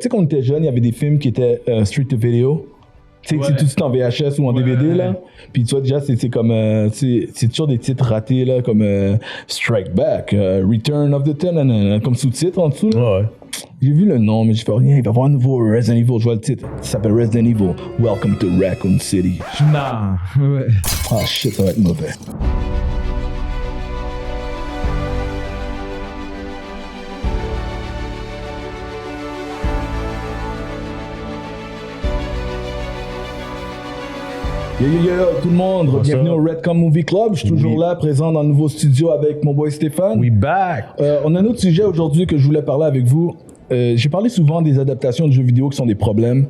Tu sais, quand on était jeune, il y avait des films qui étaient straight to video. Tu sais, c'est tout de suite en VHS ou en DVD, là. Puis tu vois, déjà, c'est comme... c'est toujours des titres ratés, là, comme Strike Back, Return of the Ten, comme sous-titre en dessous, là. Ouais. J'ai vu le nom, mais j'ai fait rien. Il va y avoir un nouveau Resident Evil. Je vois le titre. Ça s'appelle Resident Evil. Welcome to Raccoon City. Non. Ouais. Ah shit, ça va être mauvais. Yo, tout le monde, bienvenue au Redcom Movie Club. Je suis toujours là, présent dans le nouveau studio avec mon boy Stéphane. We back! On a un autre sujet aujourd'hui que je voulais parler avec vous. J'ai parlé souvent des adaptations de jeux vidéo qui sont des problèmes.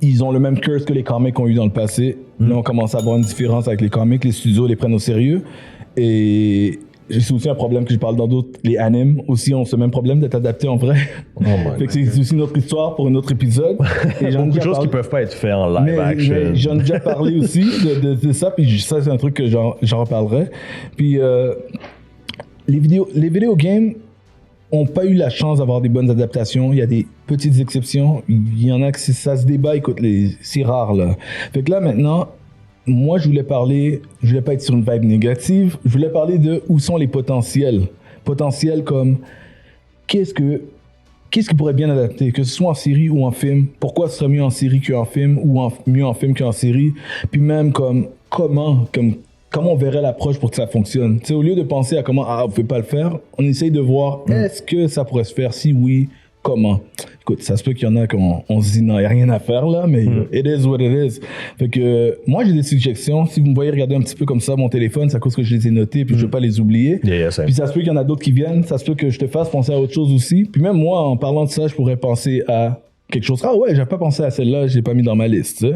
Ils ont le même curse que les comics ont eu dans le passé. Là, on commence à avoir une différence avec les comics. Les studios les prennent au sérieux. Et c'est aussi un problème que je parle dans d'autres. Les animes aussi ont ce même problème d'être adaptés en vrai. Fait que c'est aussi une autre histoire pour un autre épisode. Et beaucoup de choses qui peuvent pas être faites en live action. Mais j'en ai déjà parlé aussi de ça. Puis ça, c'est un truc que j'en reparlerai. Puis les vidéo games ont pas eu la chance d'avoir des bonnes adaptations. Il y a des petites exceptions. Il y en a que ça se débat. Écoute, c'est rare, là. Fait que là, maintenant, moi, je voulais pas être sur une vibe négative. Je voulais parler de où sont les potentiels. Potentiels comme qu'est-ce qui pourrait bien adapter, que ce soit en série ou en film. Pourquoi ce serait mieux en série qu'en film ou mieux en film qu'en série. Puis même comment on verrait l'approche pour que ça fonctionne. Tu sais, au lieu de penser à comment, vous pouvez pas le faire, on essaye de voir, est-ce que ça pourrait se faire? Si oui, comment? Écoute, ça se peut qu'il y en a qu'on se dit, non, il n'y a rien à faire là, mais it is what it is. Fait que, moi, j'ai des suggestions. Si vous me voyez regarder un petit peu comme ça mon téléphone, c'est à cause que je les ai notés, puis je veux pas les oublier. Puis ça se peut qu'il y en a d'autres qui viennent, ça se peut que je te fasse penser à autre chose aussi. Puis même moi, en parlant de ça, je pourrais penser à quelque chose. Ah ouais, j'ai pas pensé à celle-là, je l'ai pas mis dans ma liste.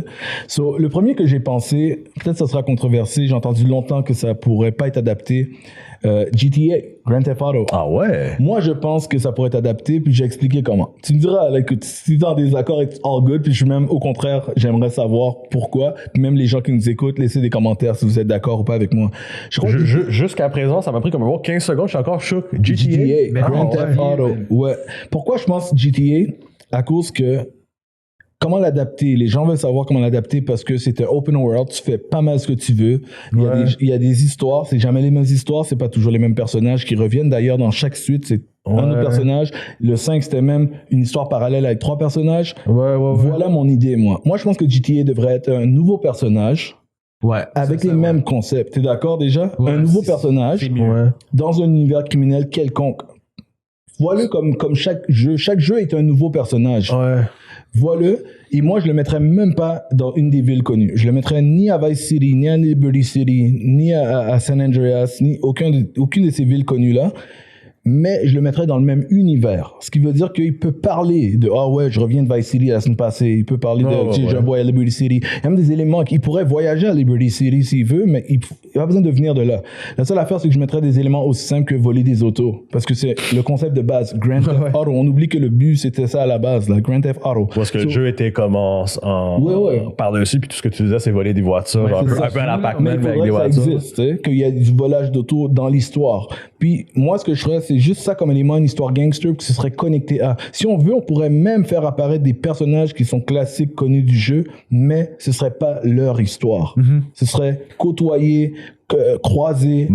So, le premier que j'ai pensé, peut-être ça sera controversé, j'ai entendu longtemps que ça pourrait pas être adapté. GTA, Grand Theft Auto. Ah ouais? Moi, je pense que ça pourrait être adapté, puis j'ai expliqué comment. Tu me diras, là, écoute, si t'es en désaccord, it's all good, puis je suis même, au contraire, j'aimerais savoir pourquoi. Puis même les gens qui nous écoutent, laissez des commentaires si vous êtes d'accord ou pas avec moi. Jusqu'à présent, ça m'a pris comme 15 secondes, je suis encore choqué. GTA, Grand Theft Auto. Ouais. Pourquoi je pense GTA? À cause que comment l'adapter? Les gens veulent savoir comment l'adapter parce que c'est un open world, tu fais pas mal ce que tu veux. Il y a des histoires, c'est jamais les mêmes histoires, c'est pas toujours les mêmes personnages qui reviennent. D'ailleurs, dans chaque suite, c'est un autre personnage. Le 5, c'était même une histoire parallèle avec 3 personnages. Voilà mon idée, moi. Moi, je pense que GTA devrait être un nouveau personnage. Avec les mêmes concepts. T'es d'accord déjà? Un nouveau personnage dans un univers criminel quelconque. Vois-le comme chaque jeu. Chaque jeu est un nouveau personnage. Vois-le. Et moi, je le mettrais même pas dans une des villes connues. Je le mettrais ni à Vice City, ni à Liberty City, ni à San Andreas, ni aucune de ces villes connues-là. Mais je le mettrais dans le même univers. Ce qui veut dire qu'il peut parler de « Ah ouais, je reviens de Vice City la semaine passée. » Il peut parler de « Je vois à Liberty City. » Il y a même des éléments qu'il pourrait voyager à Liberty City s'il veut, mais il n'a pas besoin de venir de là. La seule affaire, c'est que je mettrais des éléments aussi simples que voler des autos. Parce que c'est le concept de base. Grand Theft Auto. On oublie que le but, c'était ça à la base, là. Grand Theft Auto. Parce que le jeu était comme en par-dessus, puis tout ce que tu faisais, c'est voler des voitures. Un peu à la Pac-Man, mais avec des voitures. Ça existe, qu'il y a du volage d'auto dans l'histoire. Puis moi, ce que je ferais, c'est juste ça comme élément, une histoire gangster qui se serait connecté à. Si on veut, on pourrait même faire apparaître des personnages qui sont classiques, connus du jeu, mais ce serait pas leur histoire. Ce serait côtoyer, croiser.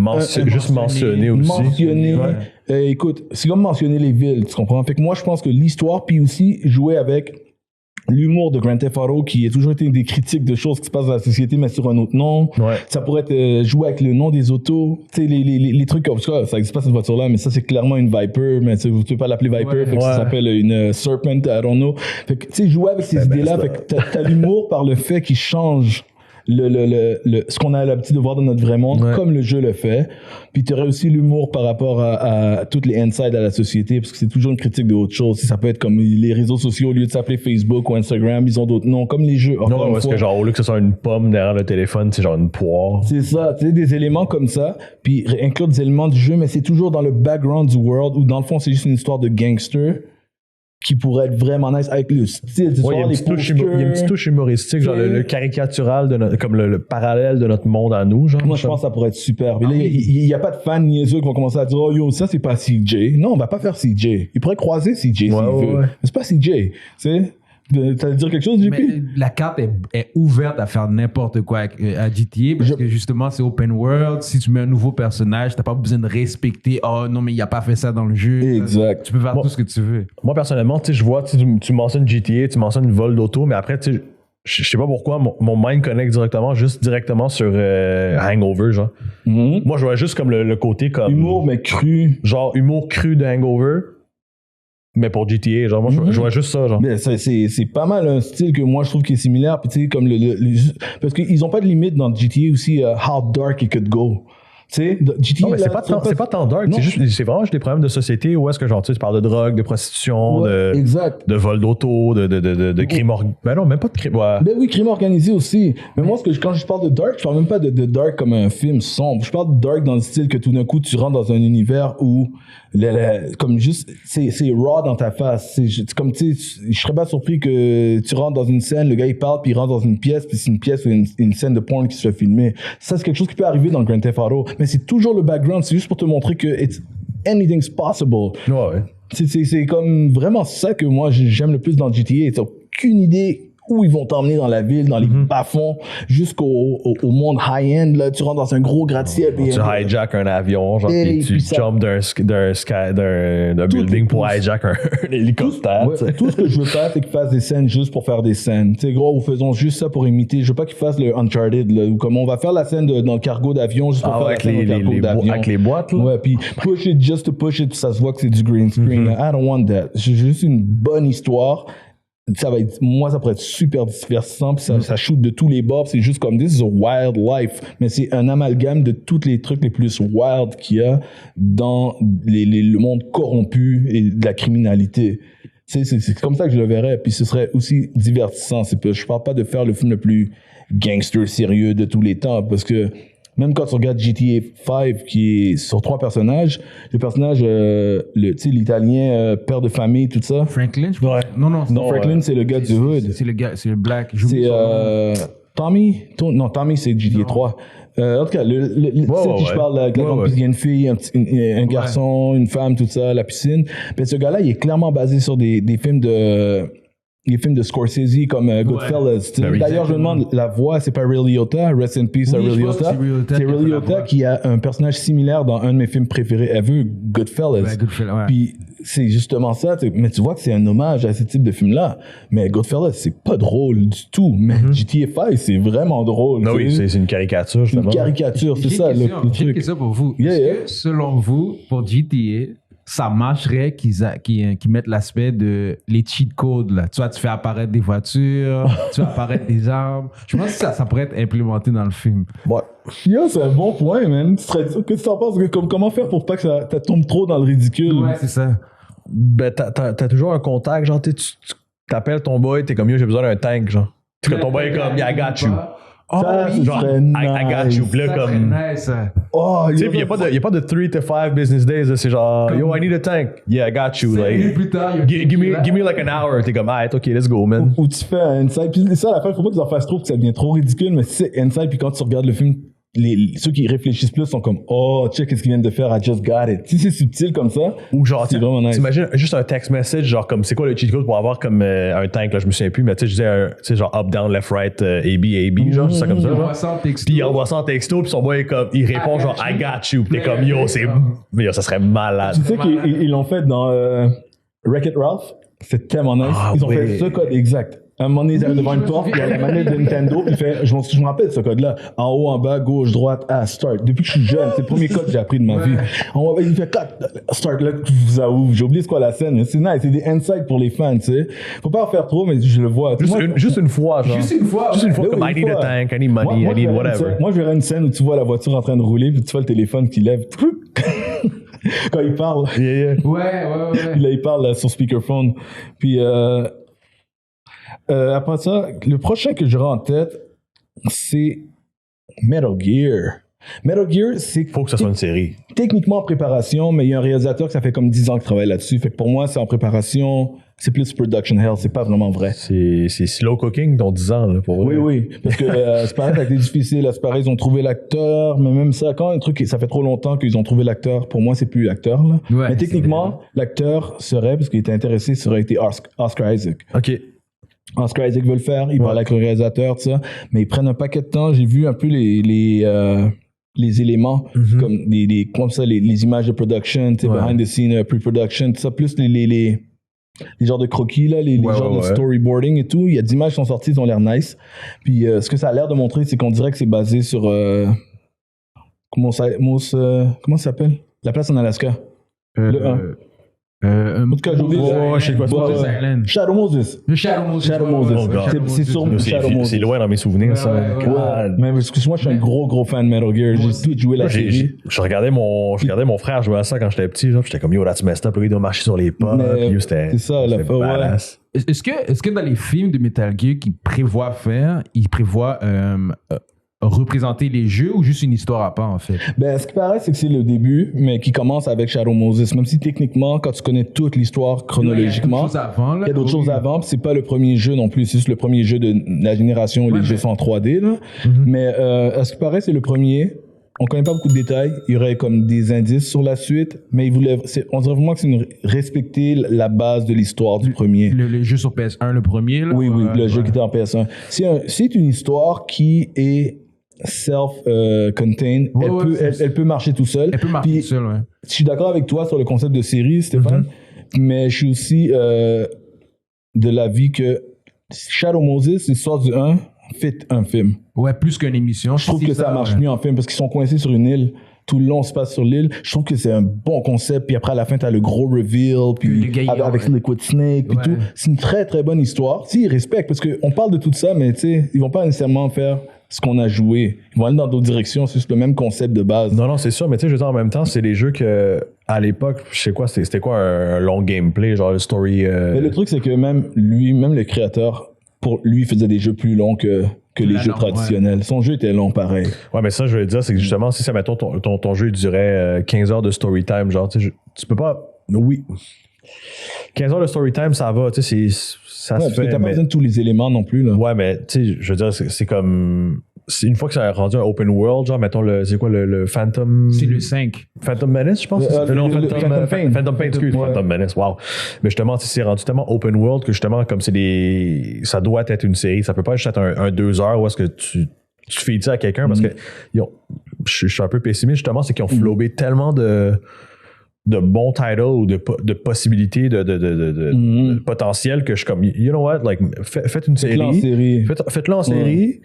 Juste mentionner aussi. Écoute, c'est comme mentionner les villes, tu comprends? Fait que moi, je pense que l'histoire, puis aussi jouer avec l'humour de Grand Theft Auto, qui a toujours été une des critiques de choses qui se passent dans la société, mais sur un autre nom. Ça pourrait être jouer avec le nom des autos. Tu sais, les trucs comme ça, ça n'existe pas cette voiture-là, mais ça, c'est clairement une Viper, mais tu ne peux pas l'appeler Viper, fait que ça s'appelle une Serpent, I don't know. Fait que, tu sais, jouer avec ces idées-là, fait que t'as l'humour par le fait qu'il change ce qu'on a l'habitude de voir dans notre vrai monde, comme le jeu le fait. Puis tu aurais aussi l'humour par rapport à toutes les insides à la société, parce que c'est toujours une critique de autre chose. Ça peut être comme les réseaux sociaux, au lieu de s'appeler Facebook ou Instagram, ils ont d'autres noms, comme les jeux. Non, parce que genre, au lieu que ce soit une pomme derrière le téléphone, c'est genre une poire. C'est ça, tu sais, des éléments comme ça, puis inclure des éléments du jeu, mais c'est toujours dans le background du world, où dans le fond, c'est juste une histoire de gangster. qui pourrait être vraiment nice avec le style. Il y a une petite touche humoristique, genre le caricatural, comme le parallèle de notre monde à nous. Genre, moi, je pense que ça pourrait être super. Mais là, il n'y a pas de fans niaiseux qui vont commencer à dire « Oh yo, ça, c'est pas CJ. » Non, on va pas faire CJ. Il pourrait croiser CJ s'il veut. Mais c'est pas CJ. Tu sais? T'allais dire quelque chose, JP? Mais la carte est ouverte à faire n'importe quoi à GTA parce que justement, c'est open world. Si tu mets un nouveau personnage, t'as pas besoin de respecter. Oh non, mais il a pas fait ça dans le jeu. Exact. Tu peux faire tout ce que tu veux. Moi, personnellement, tu sais, je vois, tu mentionnes GTA, tu mentionnes une vol d'auto, mais après, tu sais, je sais pas pourquoi, mon mind connecte directement sur Hangover, genre. Moi, je vois juste comme le côté comme... Humour, mais cru. Genre, humour cru de Hangover. Mais pour GTA, genre, moi, je vois juste ça, genre. Mais c'est pas mal un style que moi, je trouve qui est similaire. Puis, tu sais, comme parce qu'ils ont pas de limite dans GTA aussi, how dark it could go. Tu sais, GTA. Non, mais c'est pas tant dark. C'est vraiment juste des problèmes de société où est-ce que, genre, tu parles de drogue, de prostitution, de vol d'auto, de crime organisé. Ben non, même pas de crime. Ouais. Ben oui, crime organisé aussi. Mais moi, quand je parle de dark, je parle même pas de dark comme un film sombre. Je parle de dark dans le style que tout d'un coup, tu rentres dans un univers où, comme juste, c'est raw dans ta face. C'est comme, tu sais, je serais pas surpris que tu rentres dans une scène, le gars il parle, puis il rentre dans une pièce, puis c'est une pièce ou une scène de porn qui se fait filmer. Ça, c'est quelque chose qui peut arriver dans le Grand Theft Auto. Mais c'est toujours le background, c'est juste pour te montrer que anything's possible. Ouais. C'est comme vraiment ça que moi j'aime le plus dans GTA. T'as aucune idée où ils vont t'emmener dans la ville, dans les bas-fonds, jusqu'au monde high-end. Là, tu rentres dans un gros gratte-ciel. Tu hijack un avion, genre, puis tu jumps d'un building pour hijack un hélicoptère. Tout ce que je veux faire, c'est qu'ils fassent des scènes juste pour faire des scènes. Tu sais, gros, nous faisons juste ça pour imiter. Je veux pas qu'ils fassent le Uncharted, là, où comme on va faire la scène dans le cargo d'avion juste pour faire la scène dans le cargo d'avion. Avec les boîtes, là. Ouais, puis push it just to push it, puis ça se voit que c'est du green screen. I don't want that. J'ai juste une bonne histoire. Ça pourrait être super divertissant, puis ça shoot de tous les bords, c'est juste comme this is a wild life, mais c'est un amalgame de tous les trucs les plus wild qu'il y a dans le monde corrompu et de la criminalité. C'est comme ça que je le verrais, puis ce serait aussi divertissant. Je parle pas de faire le film le plus gangster sérieux de tous les temps, parce que même quand tu regardes GTA 5 qui est sur 3 personnages, le personnage, tu sais, l'italien, père de famille, tout ça. Franklin, je crois. Non, Franklin, c'est le gars du hood. C'est le black. C'est Tommy. Non, Tommy, c'est GTA 3. En tout cas, celle qui je parle, avec la grande piscine, une fille, un garçon, une femme, tout ça, la piscine. Ben, ce gars-là, il est clairement basé sur des films de Scorsese comme Goodfellas. D'ailleurs, je me demande, la voix, c'est pas Ray Liotta, Rest in Peace à Ray Liotta. C'est Ray Liotta qui a un personnage similaire dans un de mes films préférés ever, Goodfellas. Puis c'est justement ça, mais tu vois que c'est un hommage à ce type de film-là. Mais Goodfellas, c'est pas drôle du tout. Mais GTA 5, c'est vraiment drôle. Non, oui, c'est une caricature, justement. Une caricature, c'est ça le truc. J'ai une question pour vous. Est-ce que, selon vous, pour GTA, ça marcherait qu'ils mettent l'aspect de les cheat codes, là. Tu vois, tu fais apparaître des voitures, tu fais apparaître des armes. Je pense que ça pourrait être implémenté dans le film. Ouais. C'est un bon point, man. Qu'est-ce que tu en penses? Comment faire pour pas que ça tombe trop dans le ridicule? Ouais, c'est ça. Ben, t'as toujours un contact, genre, tu t'appelles ton boy, t'es comme, yo, j'ai besoin d'un tank, genre. Ton boy est comme, yeah, I got you. Genre, I got you. Là, comme. Nice. Tu sais, il n'y a pas de 3 to 5 business days. Là, c'est genre, yo, I need a tank. Yeah, I got you. Like, plus tard, give me like an hour. T'es comme, alright, ok, let's go, man. Ou tu fais un inside. Puis ça, à la fin, il faut pas qu'ils en fassent trop, que ça devient trop ridicule. Mais c'est inside, puis quand tu regardes le film, ceux qui réfléchissent plus sont comme, oh, check qu'est-ce qu'ils viennent de faire, I just got it. Si c'est subtil comme ça, ou genre, c'est vraiment nice. T'imagines juste un text message, genre comme, c'est quoi le cheat code pour avoir comme un tank, là, je me souviens plus, mais tu sais, je disais, tu sais, genre up, down, left, right, AB, genre, c'est ça comme ça. Puis il envoie ça en texto, puis son boy, comme, il répond genre, I got you. Puis t'es comme, yo, ça serait malade. Tu sais qu'ils l'ont fait dans Wreck-It Ralph, c'est tellement nice. Ils ont fait ce code exact. Un moment donné, ils arrivent devant une porte, il y a la manette de Nintendo, il fait, je me rappelle ce code-là. En haut, en bas, gauche, droite, start. Depuis que je suis jeune, c'est le premier code que j'ai appris de ma vie. Il fait 4, start, là, j'ai oublié c'est quoi la scène, mais c'est nice, c'est des insights pour les fans, tu sais. Faut pas en faire trop, mais je le vois. Juste une fois, genre. Juste une fois, comme I need a tank, I need money, I need whatever. Moi, je verrais une scène où tu vois la voiture en train de rouler, puis tu vois le téléphone qui lève. Quand il parle. Ouais. Puis là, il parle sur speakerphone. Puis, après ça, le prochain que j'aurai en tête, c'est Metal Gear. Metal Gear, c'est... Faut que ça soit une série. Techniquement en préparation, mais il y a un réalisateur que ça fait comme 10 ans qu'il travaille là-dessus. Fait que pour moi, c'est en préparation c'est plus production hell, c'est pas vraiment vrai. C'est slow cooking dans 10 ans, là, pour vrai. Oui, parce que c'est pareil, ça a été difficile, là, c'est pareil, ils ont trouvé l'acteur, mais même ça, quand un truc, ça fait trop longtemps qu'ils ont trouvé l'acteur, pour moi, c'est plus l'acteur, là. Ouais, mais techniquement, l'acteur serait, parce qu'il était intéressé, ça aurait été Oscar Isaac. OK. Oscar Isaac veut le faire, il parle avec le réalisateur, tout ça, mais ils prennent un paquet de temps, j'ai vu un peu les éléments, comme comme ça, les images de production, tu sais, behind the scene, pre-production, tout ça, plus les genres de croquis, là, les genres de storyboarding et tout. Il y a des images qui sont sorties, ils ont l'air nice. Puis ce que ça a l'air de montrer, c'est qu'on dirait que c'est basé sur... comment ça s'appelle? La place en Alaska. Le 1. En tout cas, j'oublie. Je sais quoi. Shadow Moses. Shadow Moses. C'est sur Shadow Moses. C'est loin dans mes souvenirs, ça. Ouais. Mais excuse-moi, je suis un gros fan de Metal Gear. J'ai tout joué la série. Je regardais mon frère jouer à ça quand j'étais petit. J'étais comme, yo, that's messed up. Le gars, il doit marcher sur les pas. C'est ça, la fois, ouais. Est-ce que dans les films de Metal Gear qu'ils prévoient faire, ils prévoient représenter les jeux ou juste une histoire à part, en fait? Ben, ce qui paraît, c'est que c'est le début, mais qui commence avec Shadow Moses. Même si techniquement, quand tu connais toute l'histoire chronologiquement, il y a d'autres choses avant, puis c'est pas le premier jeu non plus, c'est juste le premier jeu de la génération où les jeux sont en 3D, là. Mais, à ce qui paraît, c'est le premier. On connaît pas beaucoup de détails. Il y aurait comme des indices sur la suite, mais on dirait vraiment que c'est respecter la base de l'histoire du premier. Le jeu sur PS1, le premier, là? Oui, le jeu qui était en PS1. C'est une histoire qui est self-contained. Elle peut marcher tout seul. Elle peut marcher tout seul, ouais. Je suis d'accord avec toi sur le concept de série, Stéphane, mais je suis aussi de l'avis que Shadow Moses, l'histoire du 1, fit un film. Ouais, plus qu'une émission. Je trouve que ça marche mieux en film parce qu'ils sont coincés sur une île. Tout le long se passe sur l'île. Je trouve que c'est un bon concept. Puis après, à la fin, t'as le gros reveal. Puis avec Liquid Snake. Puis tout. C'est une très, très bonne histoire. Si, ils respectent. Parce qu'on parle de tout ça, mais tu sais, ils vont pas nécessairement faire ce qu'on a joué. Ils vont aller dans d'autres directions. C'est juste le même concept de base. Non, c'est sûr. Mais tu sais, je veux dire, en même temps, c'est des jeux que, à l'époque, je sais quoi, c'était quoi un long gameplay, genre le story. Mais le truc, c'est que même le créateur, pour lui, faisait des jeux plus longs que les jeux traditionnels. Ouais. Son jeu était long, pareil. Ouais, mais ça, je veux dire, c'est que justement, si ça, mettons, ton jeu durait 15 heures de story time, genre, tu peux pas... Oui. 15 heures de story time, ça va, tu sais, ça se fait. Parce que t'as pas besoin de tous les éléments non plus, là. Ouais, mais, tu sais, je veux dire, c'est comme... Une fois que ça a rendu un open world, genre, mettons, c'est quoi le Phantom... C'est le 5. Phantom Menace, je pense? Phantom Pain. Phantom Pain, excuse. Ouais. Phantom Menace, wow. Mais justement, c'est rendu tellement open world que justement, comme ça doit être une série. Ça peut pas juste être un 2 heures où est-ce que tu fais ça à quelqu'un parce que je suis un peu pessimiste, justement, c'est qu'ils ont flobé tellement de bons titles ou de possibilités de potentiel que je suis comme, you know what, like, faites une série. Faites-le en série.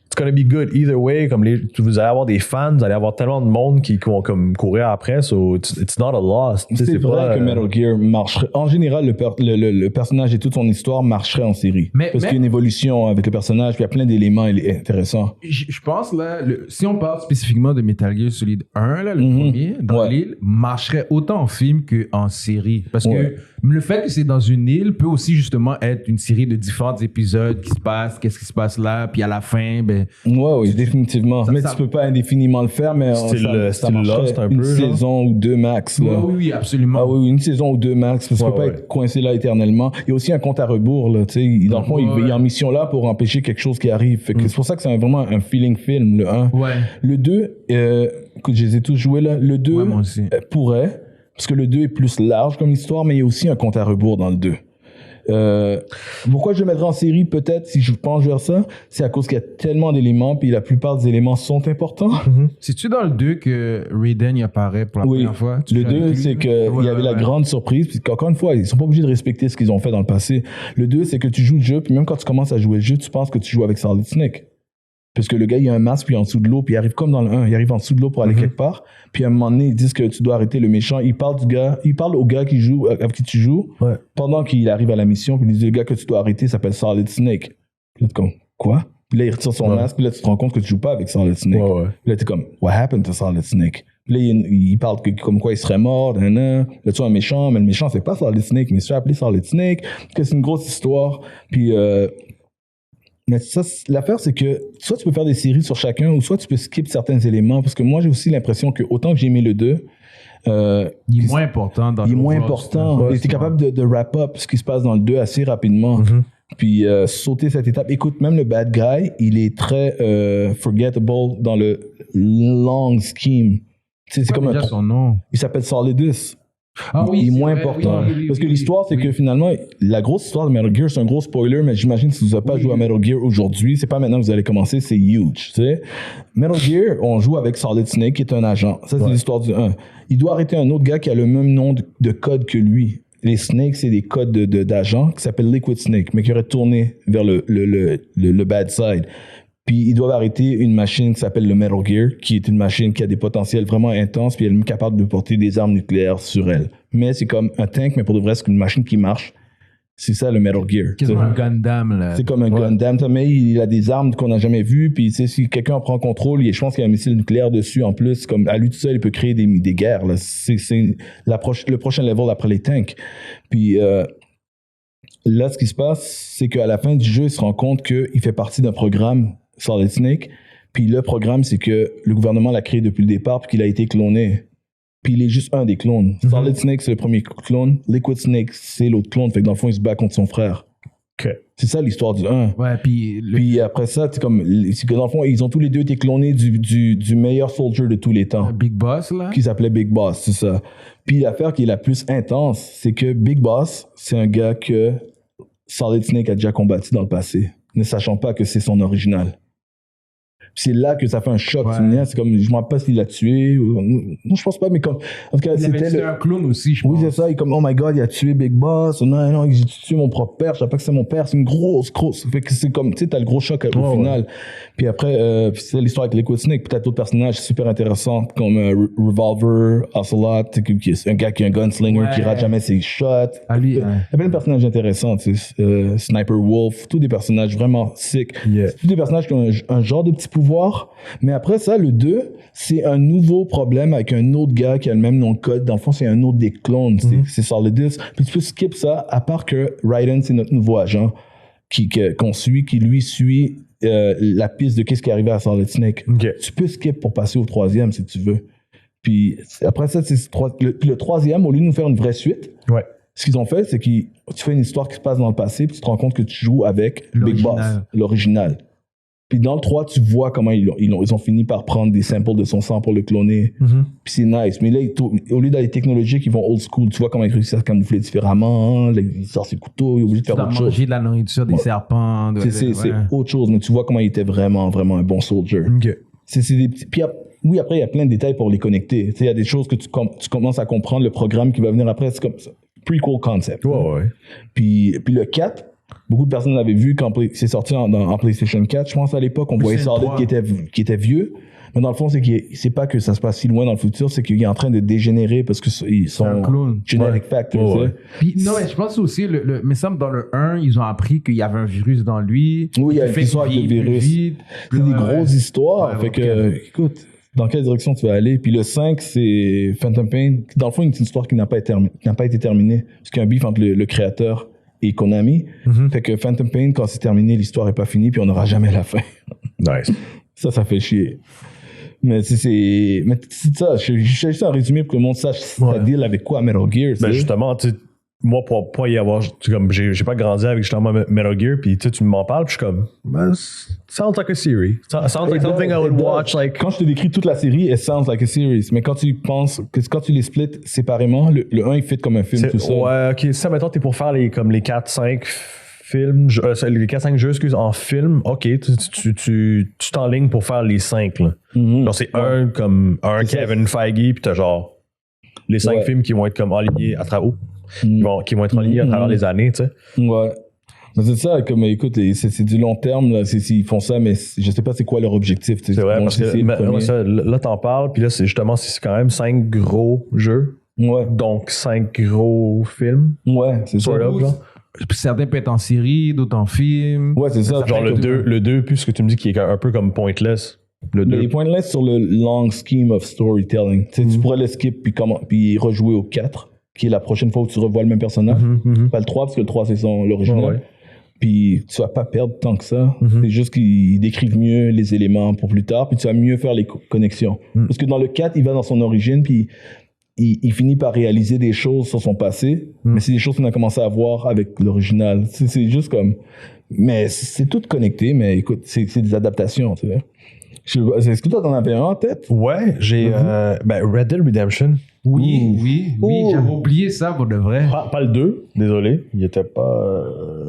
It's gonna be good either way. Comme vous allez avoir des fans, vous allez avoir tellement de monde qui vont comme courir après, so it's not a loss. C'est vrai que Metal Gear marcherait. En général, le personnage et toute son histoire marcherait en série. Parce qu'il y a une évolution avec le personnage, puis il y a plein d'éléments intéressants. Je pense, là, si on parle spécifiquement de Metal Gear Solid 1, là, le premier, dans l'île, marcherait autant en film qu'en série. Parce que le fait que c'est dans une île peut aussi justement être une série de différents épisodes qui se passent, qu'est-ce qui se passe là, puis à la fin, oui, définitivement. Mais tu peux pas indéfiniment le faire, mais ça marcherait un une peu, saison ou 2 max. Là. Oui, absolument. Ah oui, une saison ou 2 max, parce que tu peux pas être coincé là éternellement. Il y a aussi un compte à rebours, là, tu sais. Dans le fond, il est en mission là pour empêcher quelque chose qui arrive. Fait que c'est pour ça que c'est vraiment un feeling film, le 1. Ouais. Le 2, écoute, je les ai tous joués là. Le 2 pourrait, parce que le 2 est plus large comme histoire, mais il y a aussi un compte à rebours dans le 2. Pourquoi je le mettrais en série peut-être si je penche vers ça, c'est à cause qu'il y a tellement d'éléments puis la plupart des éléments sont importants. C'est-tu dans le 2 que Raiden y apparaît pour la première fois? Le 2 c'est que il y avait la grande surprise puis qu'encore une fois ils sont pas obligés de respecter ce qu'ils ont fait dans le passé. Le 2 c'est que tu joues le jeu puis même quand tu commences à jouer le jeu tu penses que tu joues avec Solid Snake. Parce que le gars, il a un masque, puis en dessous de l'eau, puis il arrive comme dans le 1, il arrive en dessous de l'eau pour aller quelque part. Puis à un moment donné, ils disent que tu dois arrêter le méchant. Il parle au gars qui joue, avec qui tu joues, pendant qu'il arrive à la mission, puis il dit le gars que tu dois arrêter s'appelle Solid Snake. Puis là, t'es comme, quoi? Puis là, il retire son masque, puis là, tu te rends compte que tu joues pas avec Solid Snake. Puis là, t'es comme, what happened to Solid Snake? Puis là, il parle comme quoi il serait mort, là, tu as un méchant, mais le méchant, c'est pas Solid Snake, mais il se fait appeler Solid Snake, que c'est une grosse histoire. Puis, mais ça, l'affaire, c'est que soit tu peux faire des séries sur chacun, ou soit tu peux skip certains éléments, parce que moi, j'ai aussi l'impression que autant que j'ai aimé le 2, Il est moins important dans il est le moins roster. important. Il était capable de wrap up ce qui se passe dans le 2 assez rapidement. Puis sauter cette étape. Écoute, même le bad guy, il est très forgettable dans le long scheme. Tu sais, c'est comme déjà son nom. Il s'appelle Solidus. Ah oui, il est c'est moins vrai, important. oui, Parce que oui, l'histoire, c'est oui. que finalement, la grosse histoire de Metal Gear, c'est un gros spoiler, mais j'imagine que si vous n'avez pas joué à Metal Gear aujourd'hui, c'est pas maintenant que vous allez commencer, c'est huge. Tu sais? Metal Gear, on joue avec Solid Snake, qui est un agent. Ça, c'est l'histoire du 1. Il doit arrêter un autre gars qui a le même nom de code que lui. Les Snakes, c'est des codes d'agents qui s'appellent Liquid Snake, mais qui auraient tourné vers le bad side. Puis ils doivent arrêter une machine qui s'appelle le Metal Gear, qui est une machine qui a des potentiels vraiment intenses, puis elle est même capable de porter des armes nucléaires sur elle. Mais c'est comme un tank, mais pour de vrai, c'est une machine qui marche. C'est ça le Metal Gear. C'est comme un Gundam, là. C'est comme un Gundam, mais il a des armes qu'on n'a jamais vues, puis tu sais, si quelqu'un en prend contrôle, je pense qu'il y a un missile nucléaire dessus en plus, comme à lui tout seul, il peut créer des guerres. Là. C'est le prochain level après les tanks. Puis là, ce qui se passe, c'est qu'à la fin du jeu, il se rend compte qu'il fait partie d'un programme Solid Snake. Puis le programme, c'est que le gouvernement l'a créé depuis le départ, puis qu'il a été cloné. Puis il est juste un des clones. Solid Snake, c'est le premier clone. Liquid Snake, c'est l'autre clone. Fait que dans le fond, il se bat contre son frère. Okay. C'est ça l'histoire du 1. Ouais, puis après ça, c'est que dans le fond, ils ont tous les deux été clonés du meilleur soldier de tous les temps. Big Boss, là. Qui s'appelait Big Boss, c'est ça. Puis l'affaire qui est la plus intense, c'est que Big Boss, c'est un gars que Solid Snake a déjà combattu dans le passé, ne sachant pas que c'est son original. C'est là que ça fait un choc. Ouais. C'est comme, je ne me rappelle pas s'il l'a tué. Non, je pense pas, mais comme. En tout cas, c'était un clone aussi, je pense. Oui, c'est ça. Il est comme, oh my god, il a tué Big Boss. Non, j'ai tué mon propre père. Je savais pas que c'est mon père. C'est une grosse. Fait que c'est comme, tu sais, t'as le gros choc au final. Ouais. Puis après, c'est l'histoire avec Liquid Snake. Peut-être d'autres personnages super intéressants, comme Revolver, Ocelot, qui est un gars qui est un gunslinger, qui rate jamais ses shots. Il y a plein de personnages intéressants, tu sais. Sniper Wolf, tous des personnages vraiment sick. Yeah. Tous des personnages qui ont un genre de petit pouvoir. Mais après ça, le 2, c'est un nouveau problème avec un autre gars qui a le même nom de code. Dans le fond, c'est un autre des clones. C'est Solidus. Puis tu peux skip ça, à part que Raiden, c'est notre nouveau agent qu'on suit, qui lui suit la piste de qu'est-ce qui est arrivé à Solid Snake. Okay. Tu peux skip pour passer au 3e si tu veux. Puis après ça, c'est le 3e, au lieu de nous faire une vraie suite, ce qu'ils ont fait, c'est que tu fais une histoire qui se passe dans le passé, puis tu te rends compte que tu joues avec Big Boss, l'original. Puis dans le 3, tu vois comment ils ont fini par prendre des samples de son sang pour le cloner. Puis c'est nice. Mais là, au lieu d'aller technologiques, ils vont old school. Tu vois comment ils réussissent à se camoufler différemment. Là, ils sortent ses couteaux, ils sont obligés de faire autre chose. Manger de la nourriture, des serpents. C'est autre chose. Mais tu vois comment il était vraiment, vraiment un bon soldier. Okay. C'est des petits... Puis oui, après, il y a plein de détails pour les connecter. Tu sais, il y a des choses que tu commences à comprendre, le programme qui va venir après. C'est comme ça. Prequel concept. Ouais. Puis le 4... Beaucoup de personnes l'avaient vu quand c'est sorti en PlayStation 4. Je pense à l'époque, on voyait Solid qui était vieux. Mais dans le fond, c'est pas que ça se passe si loin dans le futur, c'est qu'il est en train de dégénérer parce qu'ils sont un clone. Genetic factor. Puis, non, mais je pense aussi, mais semble dans le 1, ils ont appris qu'il y avait un virus dans lui. Oui, il y a une histoire avec le virus. C'est des grosses histoires. Fait que, écoute, dans quelle direction tu vas aller? Puis le 5, c'est Phantom Pain. Dans le fond, c'est une histoire qui n'a pas été terminée. Parce qu'il y a un beef entre le créateur et Konami. Fait que Phantom Pain, quand c'est terminé, l'histoire est pas finie, puis on n'aura jamais la fin. Nice. Ça fait chier. Mais c'est ça. Je fais juste un résumé pour que le monde sache ça deal avec quoi Metal Gear. Ben justement, tu sais, moi, pour pas y avoir... Comme, j'ai pas grandi avec justement Metal Gear, puis tu m'en parles, puis je suis comme... Sounds like a series. Sounds like something I would watch. Like... Quand je te décris toute la série, it sounds like a series. Mais quand tu les splits séparément, le 1, il fit comme un film tout seul. Ouais, ok. Ça, mettons, t'es pour faire les 4-5 films, les 4-5 jeux, en film, ok, tu t'enlignes pour faire les 5, là. Genre, c'est un Kevin Feige, puis t'as genre les 5 films qui vont être comme alignés à travers... qui vont être alignés à travers les années, tu sais. Ouais. Mais c'est ça, comme, écoute, c'est du long terme, là. Ils font ça, mais je sais pas c'est quoi leur objectif. C'est vrai, parce que là, t'en parles, puis là, c'est quand même 5 gros jeux. Ouais. Donc, 5 gros films. Ouais, c'est ça. Certains peuvent être en série, d'autres en film. Ouais, c'est ça. Genre le 2, puisque tu me dis qu'il est un peu comme pointless. Le 2. Il est pointless sur le long scheme of storytelling. Tu sais, tu pourrais le skip puis rejouer au 4, qui est la prochaine fois où tu revois le même personnage. Pas le 3, parce que le 3, c'est l'original. Ouais. Puis tu vas pas perdre tant que ça. C'est juste qu'ils décrivent mieux les éléments pour plus tard, puis tu vas mieux faire les connexions. Parce que dans le 4, il va dans son origine, puis il finit par réaliser des choses sur son passé, mais c'est des choses qu'on a commencé à voir avec l'original. C'est juste comme... Mais c'est tout connecté, mais écoute, c'est des adaptations, tu sais. Est-ce que toi, t'en avais un en tête? Ouais, j'ai Red Dead Redemption. Oui, j'avais oublié ça pour de vrai. Pas le 2, désolé. Il était pas...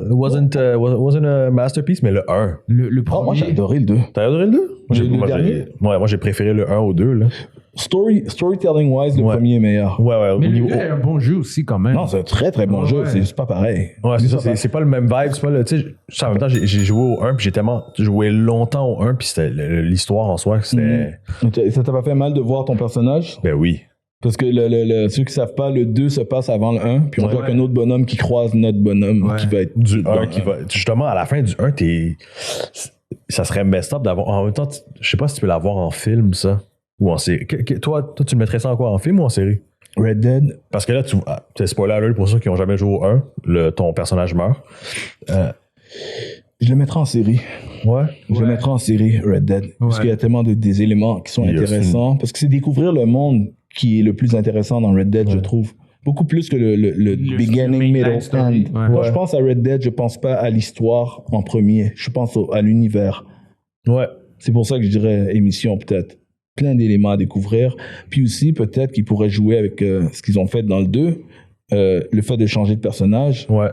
wasn't a masterpiece, mais le 1. Le premier. Moi, j'ai adoré le 2. T'as adoré le 2? Moi, j'ai préféré le 1 au 2, là. Storytelling-wise, le premier est meilleur. Ouais. Mais le 2 est un bon jeu aussi, quand même. Non, c'est un très, très bon jeu. C'est juste pas pareil. Ouais, c'est ça. C'est pas le même vibe. C'est pas le... Tu sais, en même temps, j'ai joué au 1, puis j'ai tellement joué longtemps au 1, puis c'était l'histoire en soi, c'était... Ça t'a pas fait mal de voir ton personnage? Ben oui. Parce que ceux qui savent pas, le 2 se passe avant le 1, puis on joue avec un autre bonhomme qui croise notre bonhomme qui va être du 1 qui va... Justement, à la fin du 1, ça serait messed up d'avoir... En même temps, je sais pas si tu peux l'avoir en film, ça, ou en série. Toi, tu le mettrais ça en quoi? En film ou en série? Red Dead. Parce que là, t'es spoiler alert pour ceux qui ont jamais joué au 1, ton personnage meurt. Je le mettrai en série. Ouais. Je le mettrai en série, Red Dead. Parce qu'il y a tellement des éléments qui sont intéressants. Parce que c'est découvrir le monde qui est le plus intéressant dans Red Dead, je trouve. Beaucoup plus que le beginning, middle, end. Moi, je pense à Red Dead, je pense pas à l'histoire en premier. Je pense à l'univers. Ouais. C'est pour ça que je dirais émission, peut-être. Plein d'éléments à découvrir. Puis aussi, peut-être qu'ils pourraient jouer avec ce qu'ils ont fait dans le 2. Le fait de changer de personnage. Ouais.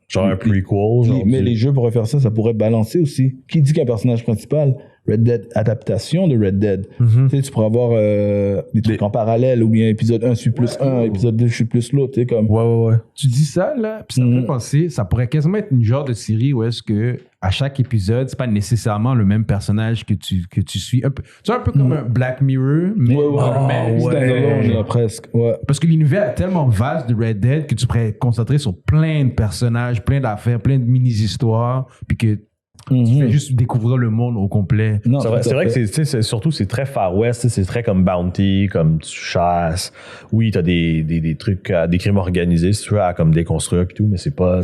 Genre un prequel. Mais les jeux pourraient faire ça, ça pourrait balancer aussi. Qui dit qu'un personnage principal, Red Dead, adaptation de Red Dead, tu sais, tu pourrais avoir des trucs en parallèle, ou bien épisode 1 suit plus 1, épisode 2 suit plus l'autre, tu sais, comme... Ouais. Tu dis ça, là, puis ça me fait penser, ça pourrait quasiment être une genre de série où est-ce que à chaque épisode, c'est pas nécessairement le même personnage que tu suis. C'est un peu comme un Black Mirror, mais standalone, presque. Ouais. Parce que l'univers est tellement vaste de Red Dead que tu pourrais te concentrer sur plein de personnages, plein d'affaires, plein de mini-histoires, puis que tu fais juste découvrir le monde au complet. Non, c'est vrai que surtout c'est très Far West, c'est très comme Bounty, comme tu chasses. Oui, t'as des trucs, des crimes organisés, si tu veux, à comme déconstruire et tout, mais c'est pas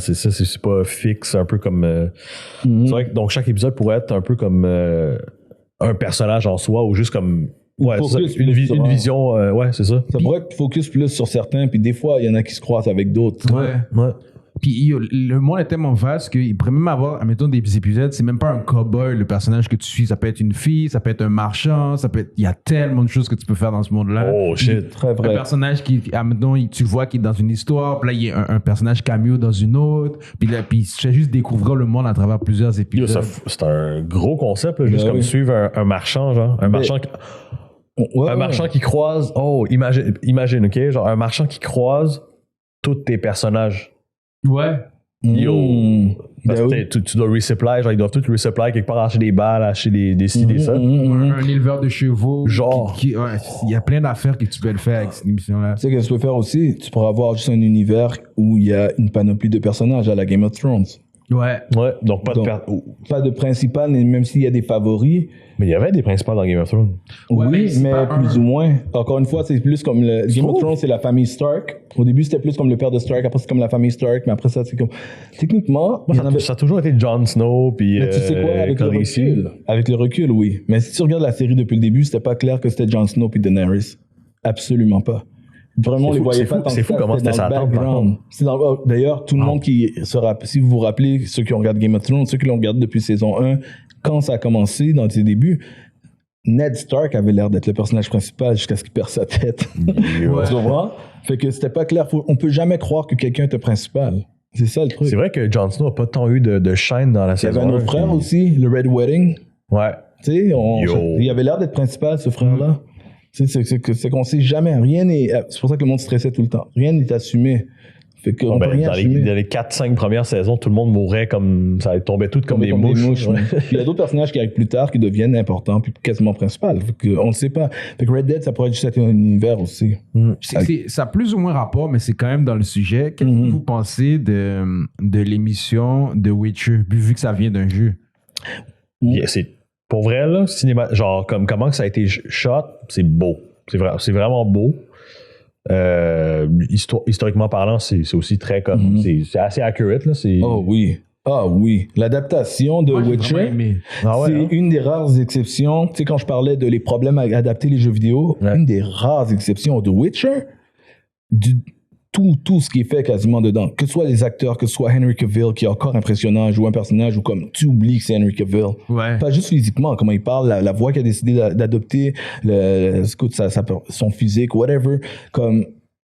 fixe, un peu comme. C'est vrai que donc chaque épisode pourrait être un peu comme un personnage en soi ou juste comme. Ouais, une vision, ouais, c'est ça. Ça pourrait être focus plus sur certains, puis des fois, il y en a qui se croisent avec d'autres. Ouais. Puis le monde est tellement vaste qu'il pourrait même avoir, admettons, des épisodes, c'est même pas un cowboy, le personnage que tu suis. Ça peut être une fille, ça peut être un marchand, il y a tellement de choses que tu peux faire dans ce monde-là. Oh shit, très vrai. Un personnage qui, admettons, tu le vois qui est dans une histoire, puis là, il y a un personnage cameo dans une autre, puis là, tu fais juste découvrir le monde à travers plusieurs épisodes. C'est un gros concept, là, juste comme suivre un marchand, genre. Un marchand marchand qui croise, imagine, ok? Genre un marchand qui croise tous tes personnages. Ouais. Parce que tu dois resupply, genre ils doivent tous resupply quelque part, acheter des balles, acheter des ci, des ça. Un éleveur de chevaux. Genre. Il y a plein d'affaires que tu peux le faire avec cette émission-là. Tu sais qu'est-ce que tu peux faire aussi? Tu pourras avoir juste un univers où il y a une panoplie de personnages à la Game of Thrones. Ouais. Donc pas de principal, même s'il y a des favoris. Mais il y avait des principales dans Game of Thrones. Oui, mais plus ou moins. Encore une fois, c'est plus comme le Game of Thrones, c'est la famille Stark. Au début, c'était plus comme le père de Stark, après c'est comme la famille Stark, mais après ça, c'est comme... Techniquement... Ça a toujours été Jon Snow, puis... Mais tu sais quoi, avec le recul, oui. Mais si tu regardes la série depuis le début, c'était pas clair que c'était Jon Snow puis Daenerys. Absolument pas. Vraiment, on les voyait pas tant que ça. C'est fou comment c'était ça background. D'ailleurs, tout le monde qui sera... Si vous vous rappelez, ceux qui ont regardé Game of Thrones, ceux qui l'ont regardé depuis saison 1, quand ça a commencé, dans ses débuts, Ned Stark avait l'air d'être le personnage principal jusqu'à ce qu'il perd sa tête. Tu comprends? Fait que c'était pas clair. On peut jamais croire que quelqu'un était principal. C'est ça le truc. C'est vrai que Jon Snow n'a pas tant eu de shine dans la saison 1. Il y avait un autre frère aussi, le Red Wedding. Ouais. Tu sais, il avait l'air d'être principal, ce frère-là. C'est qu'on sait jamais. Rien n'est... C'est pour ça que le monde stressait tout le temps. Rien n'est assumé. Fait que dans les 4-5 premières saisons, tout le monde mourait comme... Ça tombait tout comme des mouches. Il y a d'autres personnages qui arrivent plus tard qui deviennent importants puis quasiment principaux. On ne sait pas. Fait que Red Dead, ça pourrait juste être un univers aussi. Ça a plus ou moins rapport, mais c'est quand même dans le sujet. Qu'est-ce que vous pensez de l'émission The Witcher, vu que ça vient d'un jeu? C'est... Pour vrai, là, genre, comme comment que ça a été shot, c'est beau. C'est vraiment beau. Historiquement parlant, c'est aussi très comme... C'est assez accurate, là. Ah oui. L'adaptation de Witcher, c'est une des rares exceptions. Tu sais, quand je parlais de les problèmes à adapter les jeux vidéo, une des rares exceptions de Witcher, tout ce qui est fait quasiment dedans. Que ce soit les acteurs, que ce soit Henry Cavill, qui est encore impressionnant, joue un personnage où comme tu oublies que c'est Henry Cavill. Ouais. Pas juste physiquement, comment il parle, la voix qu'il a décidé d'adopter, son physique, whatever. Comme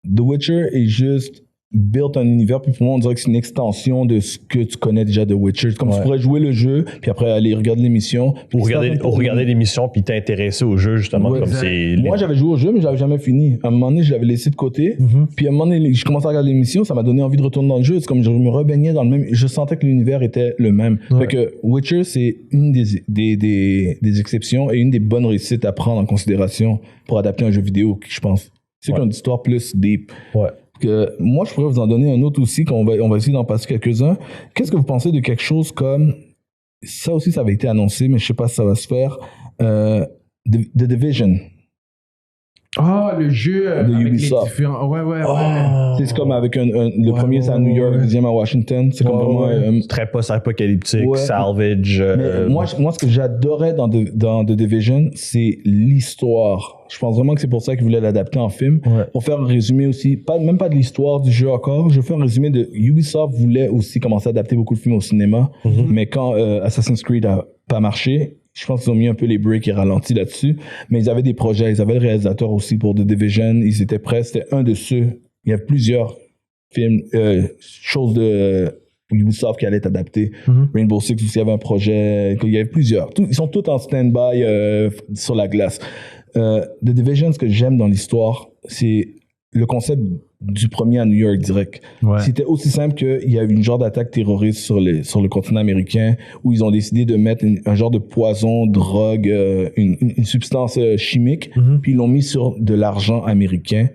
The Witcher est juste build un univers, puis pour moi, on dirait que c'est une extension de ce que tu connais déjà de Witcher. Comme tu pourrais jouer le jeu, puis après aller regarder l'émission. Ou regarder l'émission, puis t'intéresser au jeu, justement. Ouais, comme c'est moi, j'avais joué au jeu, mais je l'avais jamais fini. À un moment donné, je l'avais laissé de côté. Puis à un moment donné, je commençais à regarder l'émission, ça m'a donné envie de retourner dans le jeu. C'est comme je me rebaignais dans le même. Je sentais que l'univers était le même. Fait que Witcher, c'est une des exceptions et une des bonnes réussites à prendre en considération pour adapter un jeu vidéo, je pense. C'est qu'une histoire plus deep. Ouais. Que moi, je pourrais vous en donner un autre aussi, on va essayer d'en passer quelques-uns. Qu'est-ce que vous pensez de quelque chose comme... Ça aussi, ça avait été annoncé, mais je sais pas si ça va se faire. The Division. Ah, le jeu de avec Ubisoft. les différents... Ouais. C'est comme avec le premier, c'est à New York, le deuxième à Washington. C'est comme vraiment... très post-apocalyptique, salvage. Mais moi, ce que j'adorais dans The Division, c'est l'histoire. Je pense vraiment que c'est pour ça qu'ils voulaient l'adapter en film. Pour faire un résumé aussi, même pas de l'histoire du jeu encore, je vais faire un résumé de... Ubisoft voulait aussi commencer à adapter beaucoup de films au cinéma, mais quand Assassin's Creed a pas marché, je pense qu'ils ont mis un peu les breaks et ralenti là-dessus, mais ils avaient des projets, ils avaient le réalisateur aussi pour The Division, ils étaient prêts, c'était un de ceux, il y a plusieurs films, choses de Ubisoft qui allaient être adaptées. Rainbow Six aussi, il y avait un projet, il y avait plusieurs. Ils sont tous en stand-by sur la glace. The Division, ce que j'aime dans l'histoire, c'est le concept du premier à New York direct. C'était aussi simple qu'il y a eu une genre d'attaque terroriste sur le continent américain où ils ont décidé de mettre un genre de poison, drogue, une substance chimique, puis ils l'ont mis sur de l'argent américain,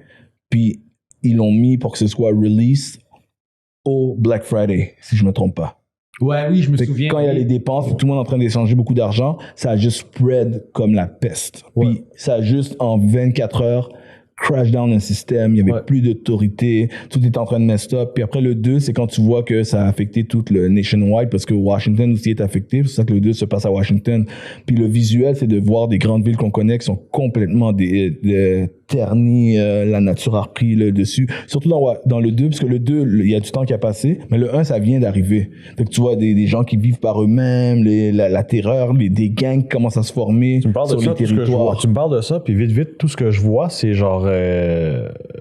puis ils l'ont mis pour que ce soit release au Black Friday, si je me trompe pas. Ouais, oui, je me souviens. Quand il y a les dépenses, tout le monde est en train d'échanger beaucoup d'argent, ça a juste spread comme la peste. Puis ça a juste, en 24 heures, crash down un système, il n'y avait plus d'autorité, tout était en train de mess up. Puis après, le 2, c'est quand tu vois que ça a affecté tout le nationwide, parce que Washington aussi est affecté, c'est pour ça que le 2 se passe à Washington. Puis le visuel, c'est de voir des grandes villes qu'on connaît qui sont complètement ternies, la nature a repris le dessus. Surtout dans le 2, parce que le 2, il y a du temps qui a passé, mais le 1, ça vient d'arriver. Fait que tu vois des gens qui vivent par eux-mêmes, la terreur, des gangs qui commencent à se former sur les territoires. Tu me parles de ça, puis vite, tout ce que je vois, c'est genre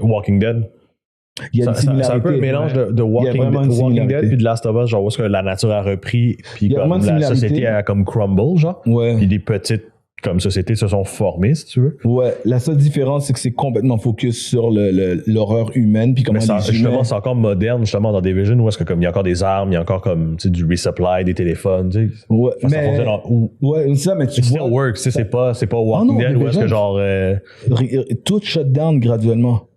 Walking Dead. Il y a une similarité. C'est un peu un mélange de Walking Dead puis de Last of Us, genre où est-ce que la nature a repris, puis comme la société a comme crumble, genre. Puis des petites comme sociétés se sont formées, si tu veux. Ouais, la seule différence, c'est que c'est complètement focus sur l'horreur humaine, puis comment justement, c'est encore moderne, justement, dans Division, où est-ce que comme il y a encore des armes, il y a encore comme du resupply, des téléphones, tu sais. Ouais, mais ça, mais tu vois. Still works, tu sais, c'est pas Walking Dead, où est-ce que genre tout shut down graduellement.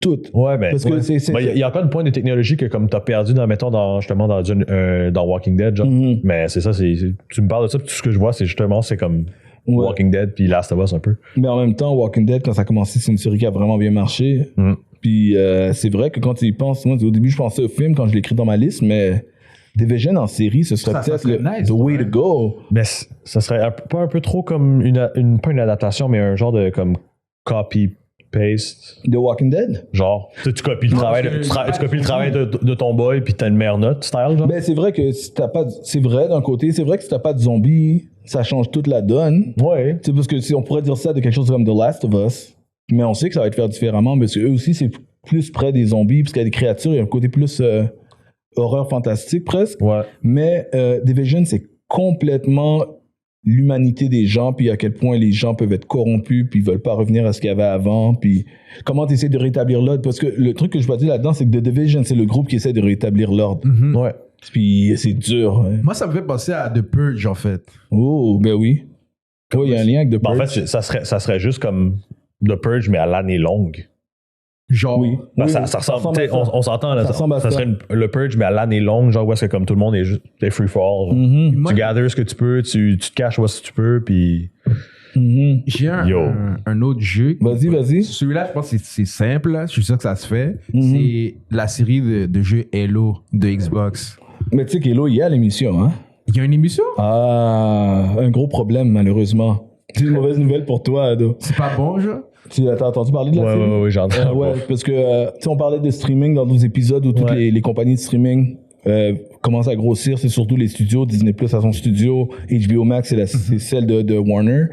Tout. Ouais, mais parce que il y a encore une pointe de technologie que comme t'as perdu dans Walking Dead, genre. Mais c'est ça, tu me parles de ça, puis tout ce que je vois, c'est justement, c'est comme Walking Dead puis Last of Us un peu. Mais en même temps, Walking Dead, quand ça a commencé, c'est une série qui a vraiment bien marché. Puis c'est vrai que quand tu y penses, moi au début je pensais au film quand je l'ai écrit dans ma liste, mais Division en série, ce serait peut-être the way to go. Mais ça serait pas un peu trop comme pas une adaptation, mais un genre de comme copy-paste. The Walking Dead? Genre, tu copies le travail de ton boy puis t'as une meilleure note, style, genre? Ben c'est vrai que si t'as pas... C'est vrai d'un côté, c'est vrai que si t'as pas de zombies, ça change toute la donne. Ouais. C'est parce que si on pourrait dire ça de quelque chose comme The Last of Us, mais on sait que ça va être fait différemment, parce qu'eux aussi, c'est plus près des zombies, parce qu'il y a des créatures, il y a un côté plus horreur fantastique presque. Ouais. Mais Division, c'est complètement l'humanité des gens, puis à quel point les gens peuvent être corrompus, puis ils veulent pas revenir à ce qu'il y avait avant, puis comment tu essaies de rétablir l'ordre. Parce que le truc que je veux dire là-dedans, c'est que The Division, c'est le groupe qui essaie de rétablir l'ordre. Ouais. Puis c'est dur. Ouais. Moi, ça me fait penser à The Purge, en fait. Oh, ben oui. Il y a un lien avec The Purge. En fait, ça serait juste comme The Purge, mais à l'année longue. Genre, oui. Ça ressemble, on s'entend là. Ça serait le Purge, mais à l'année longue, genre où est-ce que comme tout le monde est juste free fall. Tu gathers ce que tu peux, tu te caches où est-ce que tu peux, puis. J'ai un autre jeu. Vas-y. Celui-là, je pense que c'est simple. Là. Je suis sûr que ça se fait. C'est la série de jeux Halo de Xbox. Mais tu sais qu'Halo, il y a l'émission, hein? Il y a une émission? Ah, un gros problème, malheureusement. C'est une mauvaise nouvelle pour toi, Ado. C'est pas bon, genre? Tu as entendu parler de la série? Ouais, j'ai entendu. Ouais, parce que, tu sais, on parlait de streaming dans nos épisodes où toutes les compagnies de streaming commencent à grossir. C'est surtout les studios. Disney Plus a son studio. HBO Max, c'est celle de Warner.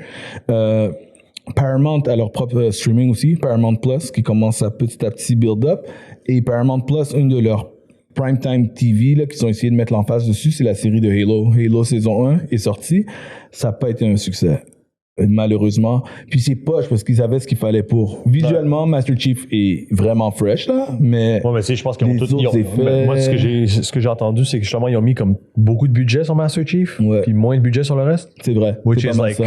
Paramount a leur propre streaming aussi. Paramount Plus, qui commence à petit build up. Et Paramount Plus, une de leurs Primetime TV là, qu'ils ont essayé de mettre l'emphase dessus, c'est la série de Halo. Halo saison 1 est sortie. Ça n'a pas été un succès, malheureusement. Puis c'est poche parce qu'ils avaient ce qu'il fallait pour. Visuellement, Master Chief est vraiment fresh, là, mais... Ouais, mais je pense qu'ils ont tout... effets... Moi, ce que j'ai entendu, c'est que justement, ils ont mis comme beaucoup de budget sur Master Chief, puis moins de budget sur le reste. C'est vrai. Which c'est is like... ça.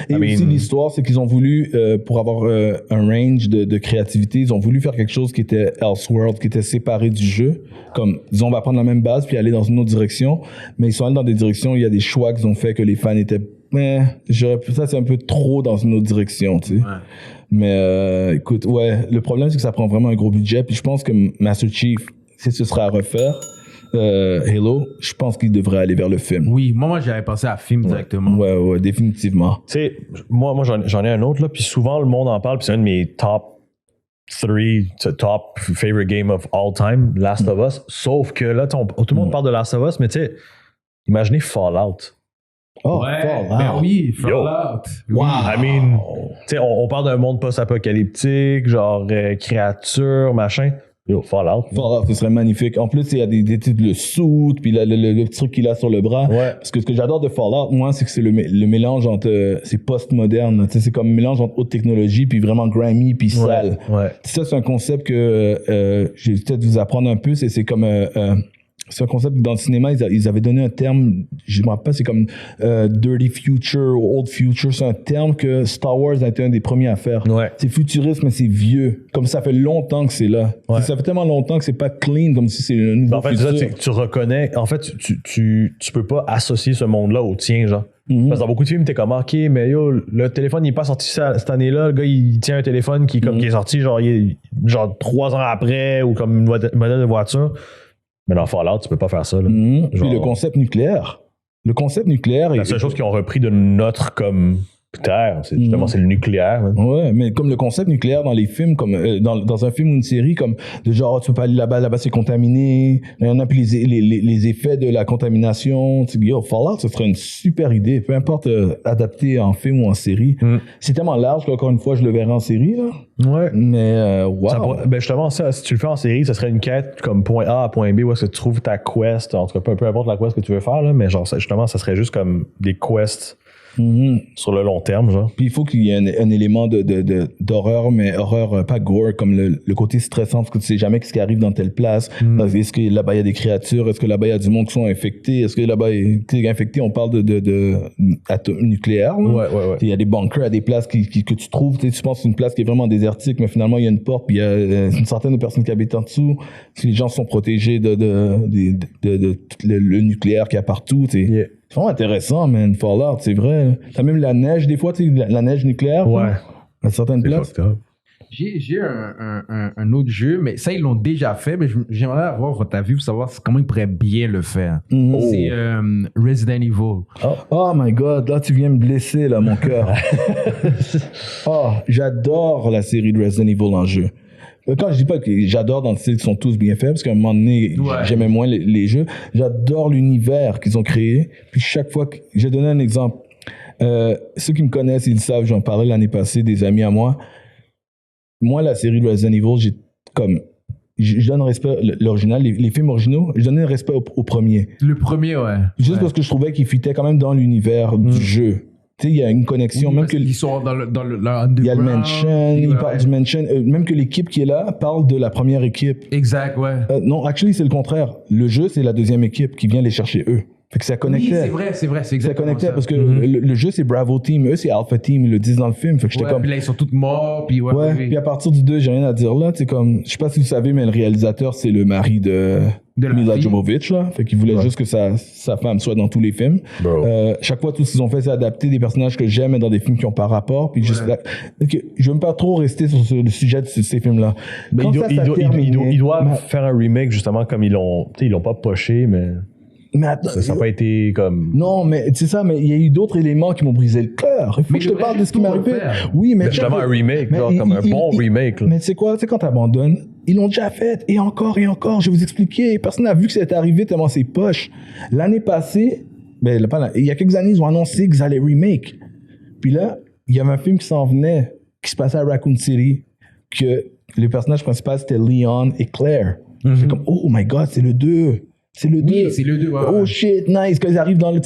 Et aussi l'histoire, c'est qu'ils ont voulu, pour avoir un range de créativité, ils ont voulu faire quelque chose qui était Elseworld, qui était séparé du jeu. Comme, disons, on va prendre la même base puis aller dans une autre direction. Mais ils sont allés dans des directions où il y a des choix qu'ils ont fait que les fans étaient, ça c'est un peu trop dans une autre direction, tu sais. Ouais. Mais écoute, le problème c'est que ça prend vraiment un gros budget. Puis je pense que Master Chief, si ce serait à refaire, Halo, je pense qu'il devrait aller vers le film. Oui, moi j'avais pensé à film directement. Ouais, définitivement. Tu sais, moi j'en ai un autre, là, puis souvent le monde en parle, puis c'est un de mes top favorite game of all time, Last of Us. Sauf que là, tout le monde parle de Last of Us, mais tu sais, imaginez Fallout. Oh, Fallout. Ben oui, Fallout. Wow. I mean, tu sais, on parle d'un monde post-apocalyptique, genre créatures, machin. Yo, Fallout, ce serait magnifique. En plus, il y a des le suit, puis le petit truc qu'il a sur le bras. Ouais. Parce que ce que j'adore de Fallout, moi, c'est que c'est le mélange entre... c'est post-moderne. Tu sais, c'est comme un mélange entre haute technologie, puis vraiment grimy, puis sale. Ouais. Ça, c'est un concept que je vais peut-être vous apprendre un peu. C'est comme... c'est un concept dans le cinéma, ils avaient donné un terme, je ne me rappelle pas, c'est comme Dirty Future ou Old Future. C'est un terme que Star Wars a été un des premiers à faire. Ouais. C'est futuriste, mais c'est vieux. Comme ça fait longtemps que c'est là. Ouais. Ça fait tellement longtemps que c'est pas clean, comme si c'est un nouveau en fait, futur. Ça, tu reconnais... En fait, tu peux pas associer ce monde-là au tien, genre. Mm-hmm. Parce que dans beaucoup de films, t'es comme, OK, mais yo, le téléphone, il est pas sorti cette année-là. Le gars, il tient un téléphone qui est sorti genre 3 ans après, ou comme une modèle de voiture. Mais dans Fallout, tu peux pas faire ça. Là. Genre... Puis le concept nucléaire. La seule chose qu'ils ont repris de notre comme Terre, c'est justement c'est le nucléaire. Hein. Ouais, mais comme le concept nucléaire dans les films, comme dans un film ou une série, comme de genre tu peux pas aller là-bas c'est contaminé, puis les effets de la contamination. Tu dis, Fallout, ce serait une super idée, peu importe adapté en film ou en série. C'est tellement large qu'encore une fois, je le verrai en série là. Ouais. Mais wow. Ben justement, ça, si tu le fais en série, ça serait une quête comme point A à point B où est-ce que tu trouves ta quest, en tout cas peu importe la quest que tu veux faire là, mais genre justement, ça serait juste comme des quests. Sur le long terme, genre. Puis il faut qu'il y ait un élément d'horreur, mais horreur pas gore, comme le côté stressant, parce que tu sais jamais ce qui arrive dans telle place. Est-ce que là-bas il y a des créatures? Est-ce que là-bas il y a du monde qui sont infectés? Est-ce que là-bas t'es infecté? On parle de nucléaire. Ouais. Il y a des bunkers à des places que tu trouves. Tu penses que c'est une place qui est vraiment désertique, mais finalement il y a une porte, puis il y a une centaine de personnes qui habitent en dessous. Si les gens sont protégés de le nucléaire qu'il y a partout. Yeah. C'est vraiment intéressant, man, Fallout, c'est vrai. T'as même la neige, des fois, tu sais, la neige nucléaire. Ouais. À certaines places. J'ai un autre jeu, mais ça, ils l'ont déjà fait, mais j'aimerais avoir votre avis pour savoir comment ils pourraient bien le faire. C'est Resident Evil. Oh my God, là, tu viens me blesser, là, mon cœur. J'adore la série de Resident Evil en jeu. Quand je dis pas que j'adore dans le style qu'ils sont tous bien faits, parce qu'à un moment donné, j'aimais moins les jeux, j'adore l'univers qu'ils ont créé. Puis chaque fois que... J'ai donné un exemple. Ceux qui me connaissent, ils le savent, j'en parlais l'année passée, des amis à moi. Moi, la série de Resident Evil, je donne respect l'original, les films originaux, je donnais respect au premier. Le premier, ouais. Juste parce que je trouvais qu'il fitait quand même dans l'univers du jeu. Tu sais, il y a une connexion. Oui, même que ils sont dans le il y a le Mansion, il parle du Mansion. Même que l'équipe qui est là parle de la première équipe. Exact, ouais. Non, actually, c'est le contraire. Le jeu, c'est la deuxième équipe qui vient les chercher eux. Fait que ça connectait. Oui, c'est vrai, c'est exactement ça. Connectait parce que le jeu, c'est Bravo Team. Eux, c'est Alpha Team. Ils le disent dans le film. Fait que j'étais comme... Puis là, ils sont tous morts. Puis puis à partir du 2, j'ai rien à dire là. C'est comme... Je sais pas si vous savez, mais le réalisateur, c'est le mari de Mila Jovovich, là. Fait qu'il voulait juste que sa femme soit dans tous les films. Chaque fois, tout ce qu'ils ont fait, c'est adapter des personnages que j'aime dans des films qui ont pas rapport. Puis juste là... Je veux pas trop rester sur le sujet de ces films-là. Mais ils doivent faire un remake, justement, comme ils l'ont pas poché, mais... Mais attends, Ça n'a pas été comme. non, mais c'est ça, mais il y a eu d'autres éléments qui m'ont brisé le cœur. Il faut que je te parle de ce qui m'est arrivé. Oui, mais. Justement, un remake, mais genre, comme un bon remake. Là. Mais tu sais quoi, tu sais, quand t'abandonnes, ils l'ont déjà fait, et encore, je vais vous expliquer. Personne n'a vu que c'était arrivé tellement c'est poche. L'année passée, il y a quelques années, ils ont annoncé qu'ils allaient remake. Puis là, il y avait un film qui s'en venait, qui se passait à Raccoon City, que le personnage principal, c'était Leon et Claire. C'est comme, oh my God, c'est le 2. C'est le 2. Oui, c'est le 2. Ouais, oh shit, nice. Quand ils arrivent dans le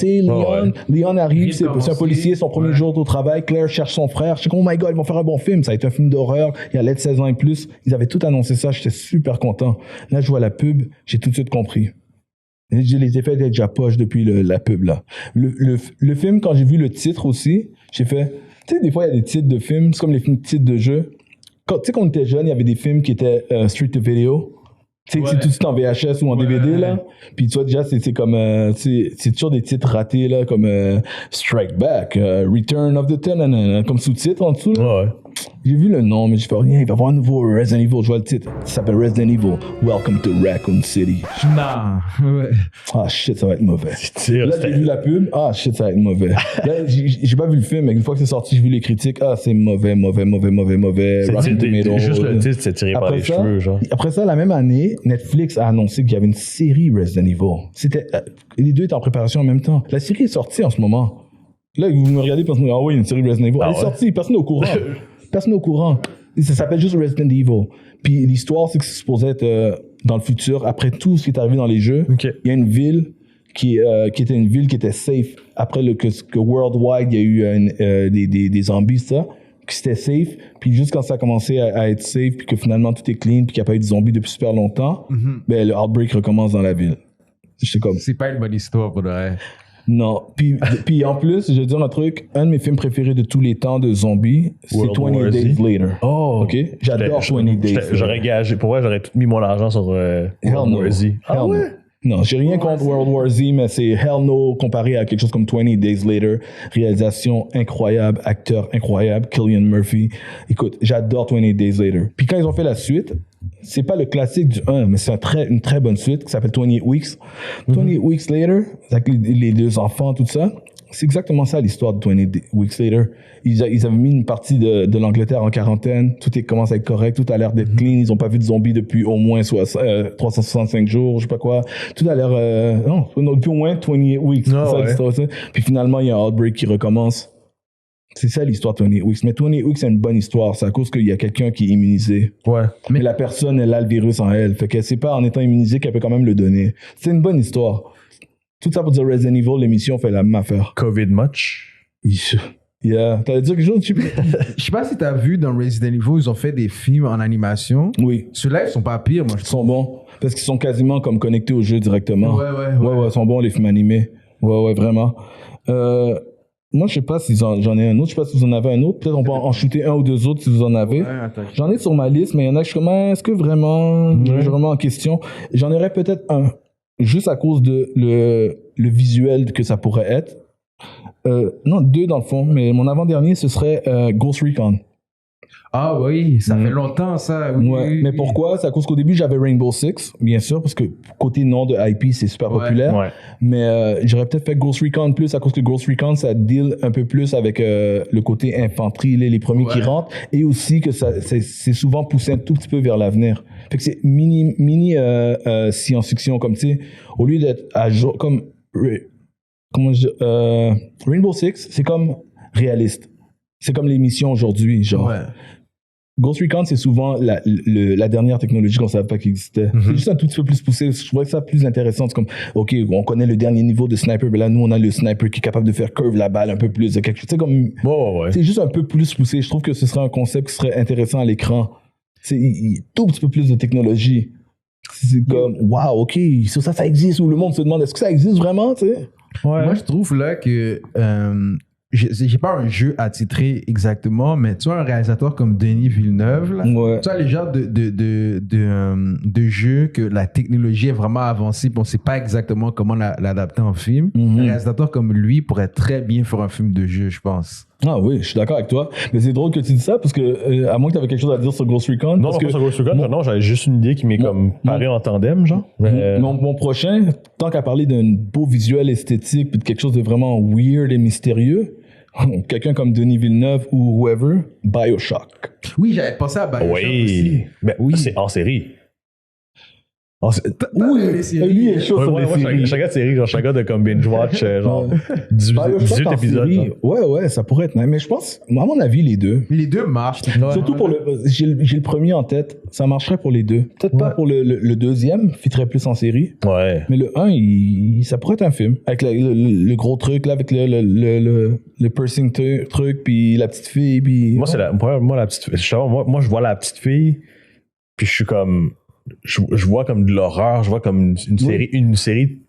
Leon arrive, c'est un policier, son premier jour au travail. Claire cherche son frère. Je suis comme, oh my God, ils vont faire un bon film. Ça a été un film d'horreur. Il y a l'aide 16 ans et plus. Ils avaient tout annoncé ça. J'étais super content. Là, je vois la pub. J'ai tout de suite compris. Les effets étaient déjà poches depuis la pub, là. Le film, quand j'ai vu le titre aussi, j'ai fait, tu sais, des fois, il y a des titres de films, c'est comme les films titres de jeux. Tu sais, quand on était jeune, il y avait des films qui étaient straight to video. Tu sais, c'est tout de suite en VHS ou en DVD, là. Puis tu vois, déjà, c'est comme, c'est toujours des titres ratés, là, comme Strike Back, Return of the Ten, comme sous-titre en dessous, là. Ouais. J'ai vu le nom, mais j'ai fait rien, il va y avoir un nouveau Resident Evil, je vois le titre. Ça s'appelle Resident Evil, Welcome to Raccoon City. Non. Ouais. Ah shit, ça va être mauvais. Tire, Là, j'ai vu la pub, ah shit, ça va être mauvais. Là, j'ai pas vu le film, mais une fois que c'est sorti, j'ai vu les critiques, ah c'est mauvais. Juste le titre, c'est tiré par les cheveux, genre. Après ça, la même année, Netflix a annoncé qu'il y avait une série Resident Evil. Les deux étaient en préparation en même temps. La série est sortie en ce moment. Là, vous me regardez, personne ah oui, une série Resident Evil. Elle est sortie, personne n'est au courant. Personne n'est au courant. Ça s'appelle juste Resident Evil. Puis l'histoire, c'est que c'est supposé être dans le futur, après tout ce qui est arrivé dans les jeux. Okay. Il y a une ville qui était une ville qui était safe. Après que worldwide, il y a eu des zombies, ça, que c'était safe. Puis juste quand ça a commencé à être safe, puis que finalement tout est clean, puis qu'il n'y a pas eu de zombies depuis super longtemps, ben, le outbreak recommence dans la ville. C'est comme... C'est pas une bonne histoire pour le reste. Non. Puis en plus, je vais dire un truc, un de mes films préférés de tous les temps de zombies, c'est 20 Days Later. Oh! OK? J'adore 20 Days Later. J'aurais gagé, pour vrai, j'aurais tout mis mon argent sur World War Z. Ah ouais? Non, j'ai rien contre World War Z, mais c'est hell no comparé à quelque chose comme 20 Days Later. Réalisation incroyable, acteur incroyable, Cillian Murphy. Écoute, j'adore 20 Days Later. Puis quand ils ont fait la suite, c'est pas le classique du 1, mais c'est une très bonne suite qui s'appelle 28 Weeks. 28 Weeks Later, avec les deux enfants, tout ça. C'est exactement ça l'histoire de 20 Weeks Later. Ils avaient mis une partie de l'Angleterre en quarantaine. Tout commence à être correct. Tout a l'air d'être clean. Ils ont pas vu de zombies depuis au moins 365 jours, je sais pas quoi. Tout a l'air... non, depuis au moins 28 weeks. Ah, c'est ça l'histoire. Puis finalement, il y a un outbreak qui recommence. C'est ça l'histoire de 28 Weeks. Mais 28 Weeks, c'est une bonne histoire. C'est à cause qu'il y a quelqu'un qui est immunisé. Ouais. Mais la personne, elle a le virus en elle. Fait qu'elle sait pas en étant immunisée qu'elle peut quand même le donner. C'est une bonne histoire. Tout ça pour dire Resident Evil, l'émission fait la même affaire. COVID much? Yeah. T'allais dire quelque chose, tu Je sais pas si t'as vu dans Resident Evil, ils ont fait des films en animation. Oui. Ceux-là, ils sont pas pires, moi. Ils sont bons. Parce qu'ils sont quasiment comme connectés au jeu directement. Ouais, ils sont bons, les films animés. Ouais, vraiment. Moi, je sais pas si j'en ai un autre. Je sais pas si vous en avez un autre. Peut-être on peut en shooter un ou deux autres si vous en avez. J'en ai sur ma liste, mais il y en a que je suis comme, est-ce que vraiment, je remets en question. J'en aurais peut-être un. Juste à cause de le visuel que ça pourrait être. Non, deux dans le fond, mais mon avant-dernier, ce serait Ghost Recon. Ah oui, ça fait longtemps ça. Oui. Mais pourquoi? C'est à cause qu'au début, j'avais Rainbow Six, bien sûr, parce que côté nom de IP, c'est super populaire. Ouais. Mais j'aurais peut-être fait Ghost Recon plus, à cause que Ghost Recon, ça deal un peu plus avec le côté infanterie, les premiers qui rentrent, et aussi que c'est souvent poussé un tout petit peu vers l'avenir. Fait que c'est mini science-fiction, comme tu sais, au lieu d'être à jour, comme Rainbow Six, c'est comme réaliste. C'est comme l'émission aujourd'hui, genre. Ouais. Ghost Recon, c'est souvent la dernière technologie qu'on savait pas qu'il existait. C'est juste un tout petit peu plus poussé. Je trouvais ça plus intéressant. C'est comme, OK, on connaît le dernier niveau de sniper, mais là, nous, on a le sniper qui est capable de faire curve la balle un peu plus. Quelque chose. C'est comme, c'est juste un peu plus poussé. Je trouve que ce serait un concept qui serait intéressant à l'écran. C'est tout petit peu plus de technologie. C'est comme, wow, OK, ça existe. Ou le monde se demande, est-ce que ça existe vraiment, tu sais? Ouais. Moi, je trouve là que j'ai pas un jeu attitré exactement, mais tu vois, un réalisateur comme Denis Villeneuve, là, tu vois, les genres de jeux que la technologie est vraiment avancée, puis on sait pas exactement comment l'adapter en film. Un réalisateur comme lui pourrait très bien faire un film de jeu, je pense. Ah oui, je suis d'accord avec toi. Mais c'est drôle que tu dis ça parce que, à moins que tu avais quelque chose à dire sur Ghost Recon. Non, pas sur Ghost Recon. Non, j'avais juste une idée qui m'est comme parée en tandem, genre. Mon prochain, tant qu'à parler d'un beau visuel esthétique puis de quelque chose de vraiment weird et mystérieux, quelqu'un comme Denis Villeneuve ou whoever, BioShock. Oui, j'avais pensé à BioShock aussi. Ben, oui, c'est en série. Oui, lui est chaud sur les séries. Chaque série, genre, chaque gars de comme binge-watch, genre 18 épisodes. Ouais, ça pourrait être nice. Mais je pense, à mon avis, les deux. Les deux marchent. Surtout pour le... J'ai le premier en tête, ça marcherait pour les deux. Peut-être pas pour le deuxième, fitterait plus en série. Ouais. Mais le 1, ça pourrait être un film. Avec le gros truc, là, avec le piercing truc, puis la petite fille, puis... Moi, la petite fille. Moi, je vois la petite fille, puis je suis comme... Je vois comme de l'horreur, je vois comme une série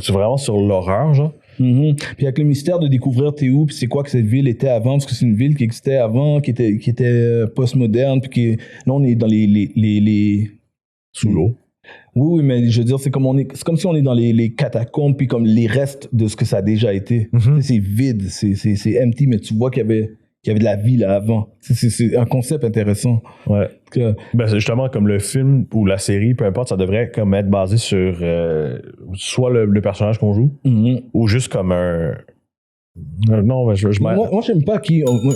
vraiment sur l'horreur, genre. Mm-hmm. Puis avec le mystère de découvrir t'es où, puis c'est quoi que cette ville était avant, parce que c'est une ville qui existait avant, qui était postmoderne, puis là on est dans les sous l'eau. Oui, mais je veux dire, c'est comme si on est dans les catacombes, puis comme les restes de ce que ça a déjà été. Mm-hmm. C'est vide, c'est empty, mais tu vois qu'il y avait de la vie là avant. C'est un concept intéressant. Ouais. Ben, c'est justement comme le film ou la série, peu importe, ça devrait comme être basé sur soit le personnage qu'on joue, ou juste comme un... Non, mais moi, j'aime pas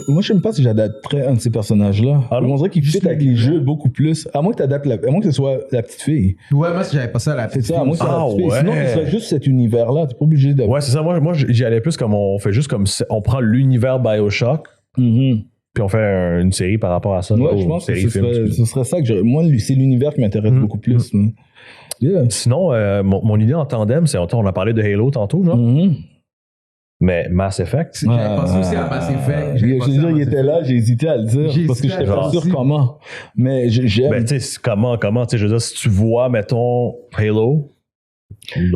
moi, j'aime pas si j'adapterais un de ces personnages-là. Ah, on dirait qu'il fit avec les jeux beaucoup plus. À moins que à moins que ce soit la petite fille. Ouais, moi, si j'avais pas ça, la petite fille. C'est ça, à moins que ce soit la petite fille. Sinon, ce serait juste cet univers-là. T'es pas obligé de... Ouais, c'est ça. Moi, j'y allais plus comme on fait juste comme... On prend l'univers BioShock, puis on fait une série par rapport à ça. Ouais, je pense que ce serait ça que moi, c'est l'univers qui m'intéresse beaucoup plus. Yeah. Sinon, mon idée en tandem, c'est... On a parlé de Halo tantôt, genre. Mais Mass Effect. J'avais pensé aussi à Mass Effect. Je veux dire, il était là, j'ai hésité à le dire. Parce que je n'étais pas sûr comment. Mais j'aime. Ben, tu sais, comment, tu sais, je veux dire, si tu vois, mettons, Halo.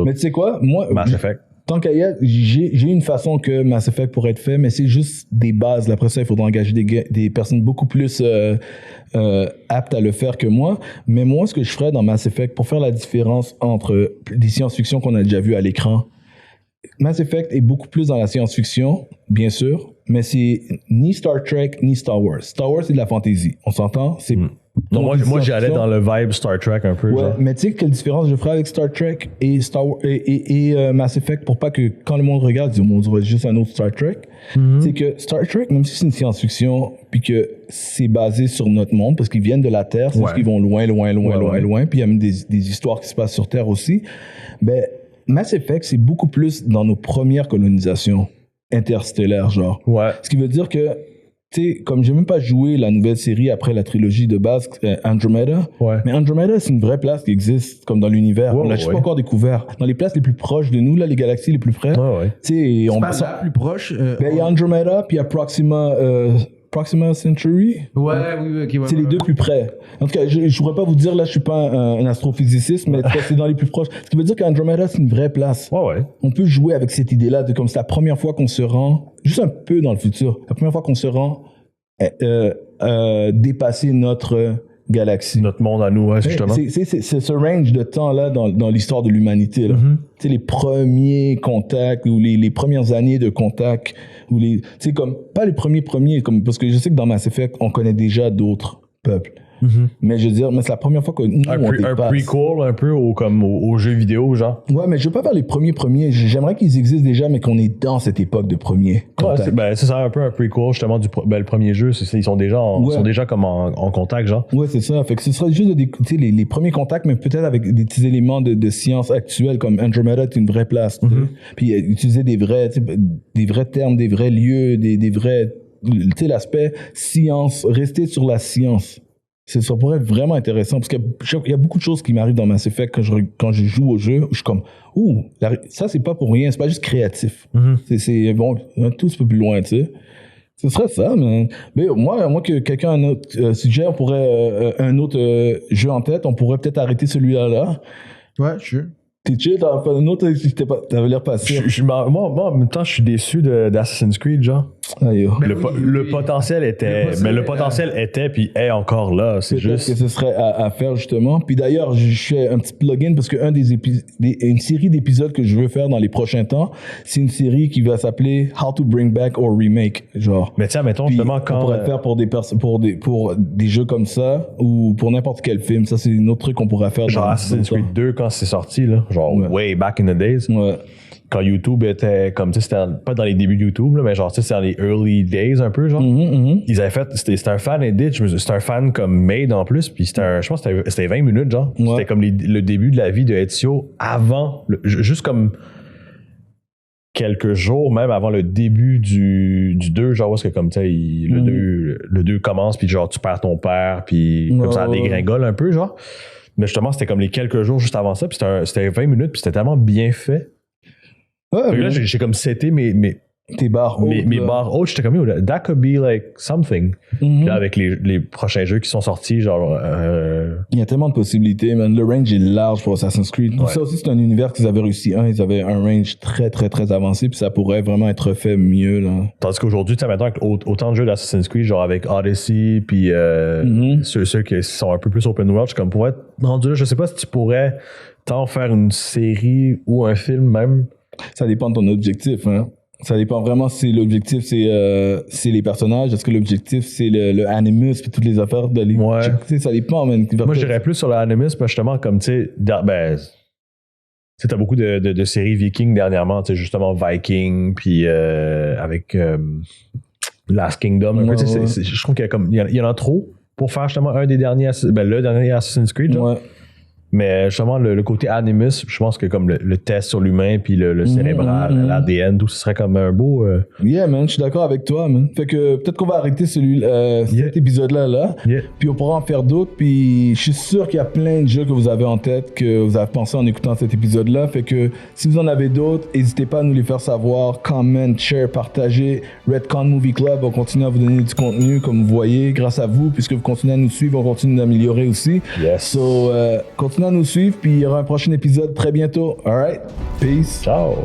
Mais tu sais quoi, moi. Mass Effect. Tant qu'à y être, j'ai une façon que Mass Effect pourrait être fait, mais c'est juste des bases. Après ça, il faudra engager des personnes beaucoup plus aptes à le faire que moi. Mais moi, ce que je ferais dans Mass Effect, pour faire la différence entre des science-fiction qu'on a déjà vues à l'écran, Mass Effect est beaucoup plus dans la science-fiction, bien sûr, mais c'est ni Star Trek ni Star Wars. Star Wars, c'est de la fantasy. On s'entend? C'est non, moi j'allais dans le vibe Star Trek un peu. Ouais, genre. mais tu sais quelle différence je ferais avec Star Trek et Mass Effect pour pas que quand le monde regarde, ils disent, on dirait juste un autre Star Trek. C'est que Star Trek, même si c'est une science-fiction, puis que c'est basé sur notre monde, parce qu'ils viennent de la Terre, c'est juste qu'ils vont loin, puis il y a même des histoires qui se passent sur Terre aussi. Ben, Mass Effect, c'est beaucoup plus dans nos premières colonisations interstellaires, genre. Ouais. Ce qui veut dire que, tu sais, comme j'ai même pas joué la nouvelle série après la trilogie de base, Andromeda, mais Andromeda, c'est une vraie place qui existe, comme dans l'univers. On l'a juste pas encore découvert. Dans les places les plus proches de nous, là, les galaxies les plus près, tu sais, on passe la plus proche. Ben, il y a Andromeda, puis il y a Proxima Centauri. Oui, ok. C'est les deux plus près. En tout cas, je pourrais pas vous dire, là, je suis pas un astrophysiciste, mais c'est dans les plus proches. Ce qui veut dire qu'Andromeda, c'est une vraie place. Ouais. On peut jouer avec cette idée-là de comme c'est la première fois qu'on se rend, juste un peu dans le futur, la première fois qu'on se rend dépasser notre galaxie. Notre monde à nous, justement. C'est ce range de temps-là dans l'histoire de l'humanité. Tu sais, les premiers contacts ou les premières années de contact, ou tu sais, comme, pas les premiers, comme, parce que je sais que dans Mass Effect, on connaît déjà d'autres peuples. Mais je veux dire, mais c'est la première fois que nous, on dépasse. Un prequel un peu au jeu vidéo, genre. Ouais, mais je veux pas faire les premiers. J'aimerais qu'ils existent déjà, mais qu'on est dans cette époque de premiers. Ouais, c'est ça, un peu un prequel, justement, le premier jeu. Ils sont déjà comme en contact, genre. Ouais, c'est ça. Fait que ce serait juste d'écouter les premiers contacts, mais peut-être avec des petits éléments de science actuelle, comme Andromeda est une vraie place. Puis utiliser des vrais termes, des vrais lieux, des vrais, tu sais, l'aspect science, rester sur la science. Ça pourrait être vraiment intéressant parce qu'il y a beaucoup de choses qui m'arrivent dans Mass Effect quand je joue au jeu où je suis comme ça c'est pas pour rien, c'est pas juste créatif. C'est bon, un tout petit peu plus loin, tu sais. Ce serait ça, mais moi que quelqu'un a un autre sujet, on pourrait un autre jeu en tête, on pourrait peut-être arrêter celui-là. Ouais, je suis. T'es chill, t'en as fait un autre, t'avais l'air passé. Moi, en même temps, je suis déçu d'Assassin's Creed, genre. Le potentiel était, mais le potentiel était puis est encore là. C'est peut-être juste que ce serait à faire justement. Puis d'ailleurs, je fais un petit plugin parce qu'un une série d'épisodes que je veux faire dans les prochains temps, c'est une série qui va s'appeler How to Bring Back or Remake, genre. Mais tiens, mettons Puis justement quand on pourrait le faire pour des jeux comme ça ou pour n'importe quel film. Ça, c'est un autre truc qu'on pourrait faire. genre Assassin's Creed 2 quand c'est sorti là, genre way back in the days. Ouais. Quand YouTube était comme, tu sais, c'était pas dans les débuts de YouTube, là, mais genre, tu sais, c'était dans les early days un peu, genre. Ils avaient fait, c'était un fan edit, c'était un fan comme made en plus, puis je pense que c'était 20 minutes, genre. Ouais. C'était comme le début de la vie de Ezio avant, juste comme quelques jours, même avant le début du 2, genre, parce que comme, tu sais, le 2 commence, puis genre, tu perds ton père, puis comme ça dégringole un peu, genre. Mais justement, c'était comme les quelques jours juste avant ça, puis c'était 20 minutes, puis c'était tellement bien fait. Ouais, là, j'ai comme seté tes barres hautes. Mes barres hautes, j'étais comme, that could be like something. Puis là, avec les prochains jeux qui sont sortis, genre. Il y a tellement de possibilités, man. Le range est large pour Assassin's Creed. Ouais. Ça aussi, c'est un univers qu'ils avaient réussi. Ils avaient un range très, très, très avancé, puis ça pourrait vraiment être fait mieux, là. Tandis qu'aujourd'hui, tu sais, maintenant, avec autant de jeux d'Assassin's Creed, genre avec Odyssey, puis ceux qui sont un peu plus open world, je suis comme, pour être rendu là, je sais pas si tu pourrais tant faire une série ou un film même. Ça dépend de ton objectif, hein. Ça dépend vraiment si l'objectif c'est les personnages, est-ce que l'objectif c'est le animus puis toutes les affaires de les... Ouais. Tu sais, ça dépend, man. Moi, je dirais plus sur l'animus, parce que justement, comme, tu sais, tu sais, t'as beaucoup de séries Vikings dernièrement, tu sais, justement Viking, puis avec Last Kingdom, un peu, tu sais, je trouve qu'il y en a trop pour faire justement le dernier Assassin's Creed, genre. Ouais. Mais justement, le côté animus, je pense que comme le test sur l'humain, puis le cérébral, l'ADN, tout, ce serait comme un beau... Yeah, man, je suis d'accord avec toi, man. Fait que peut-être qu'on va arrêter cet épisode-là, Yeah. puis on pourra en faire d'autres, puis je suis sûr qu'il y a plein de jeux que vous avez en tête, que vous avez pensé en écoutant cet épisode-là. Fait que si vous en avez d'autres, n'hésitez pas à nous les faire savoir, comment, share, partager. Redcon Movie Club, on continue à vous donner du contenu, comme vous voyez, grâce à vous, puisque vous continuez à nous suivre, on continue d'améliorer aussi. Yes. So, continuez à nous suivre, puis il y aura un prochain épisode très bientôt. Alright, peace. Ciao!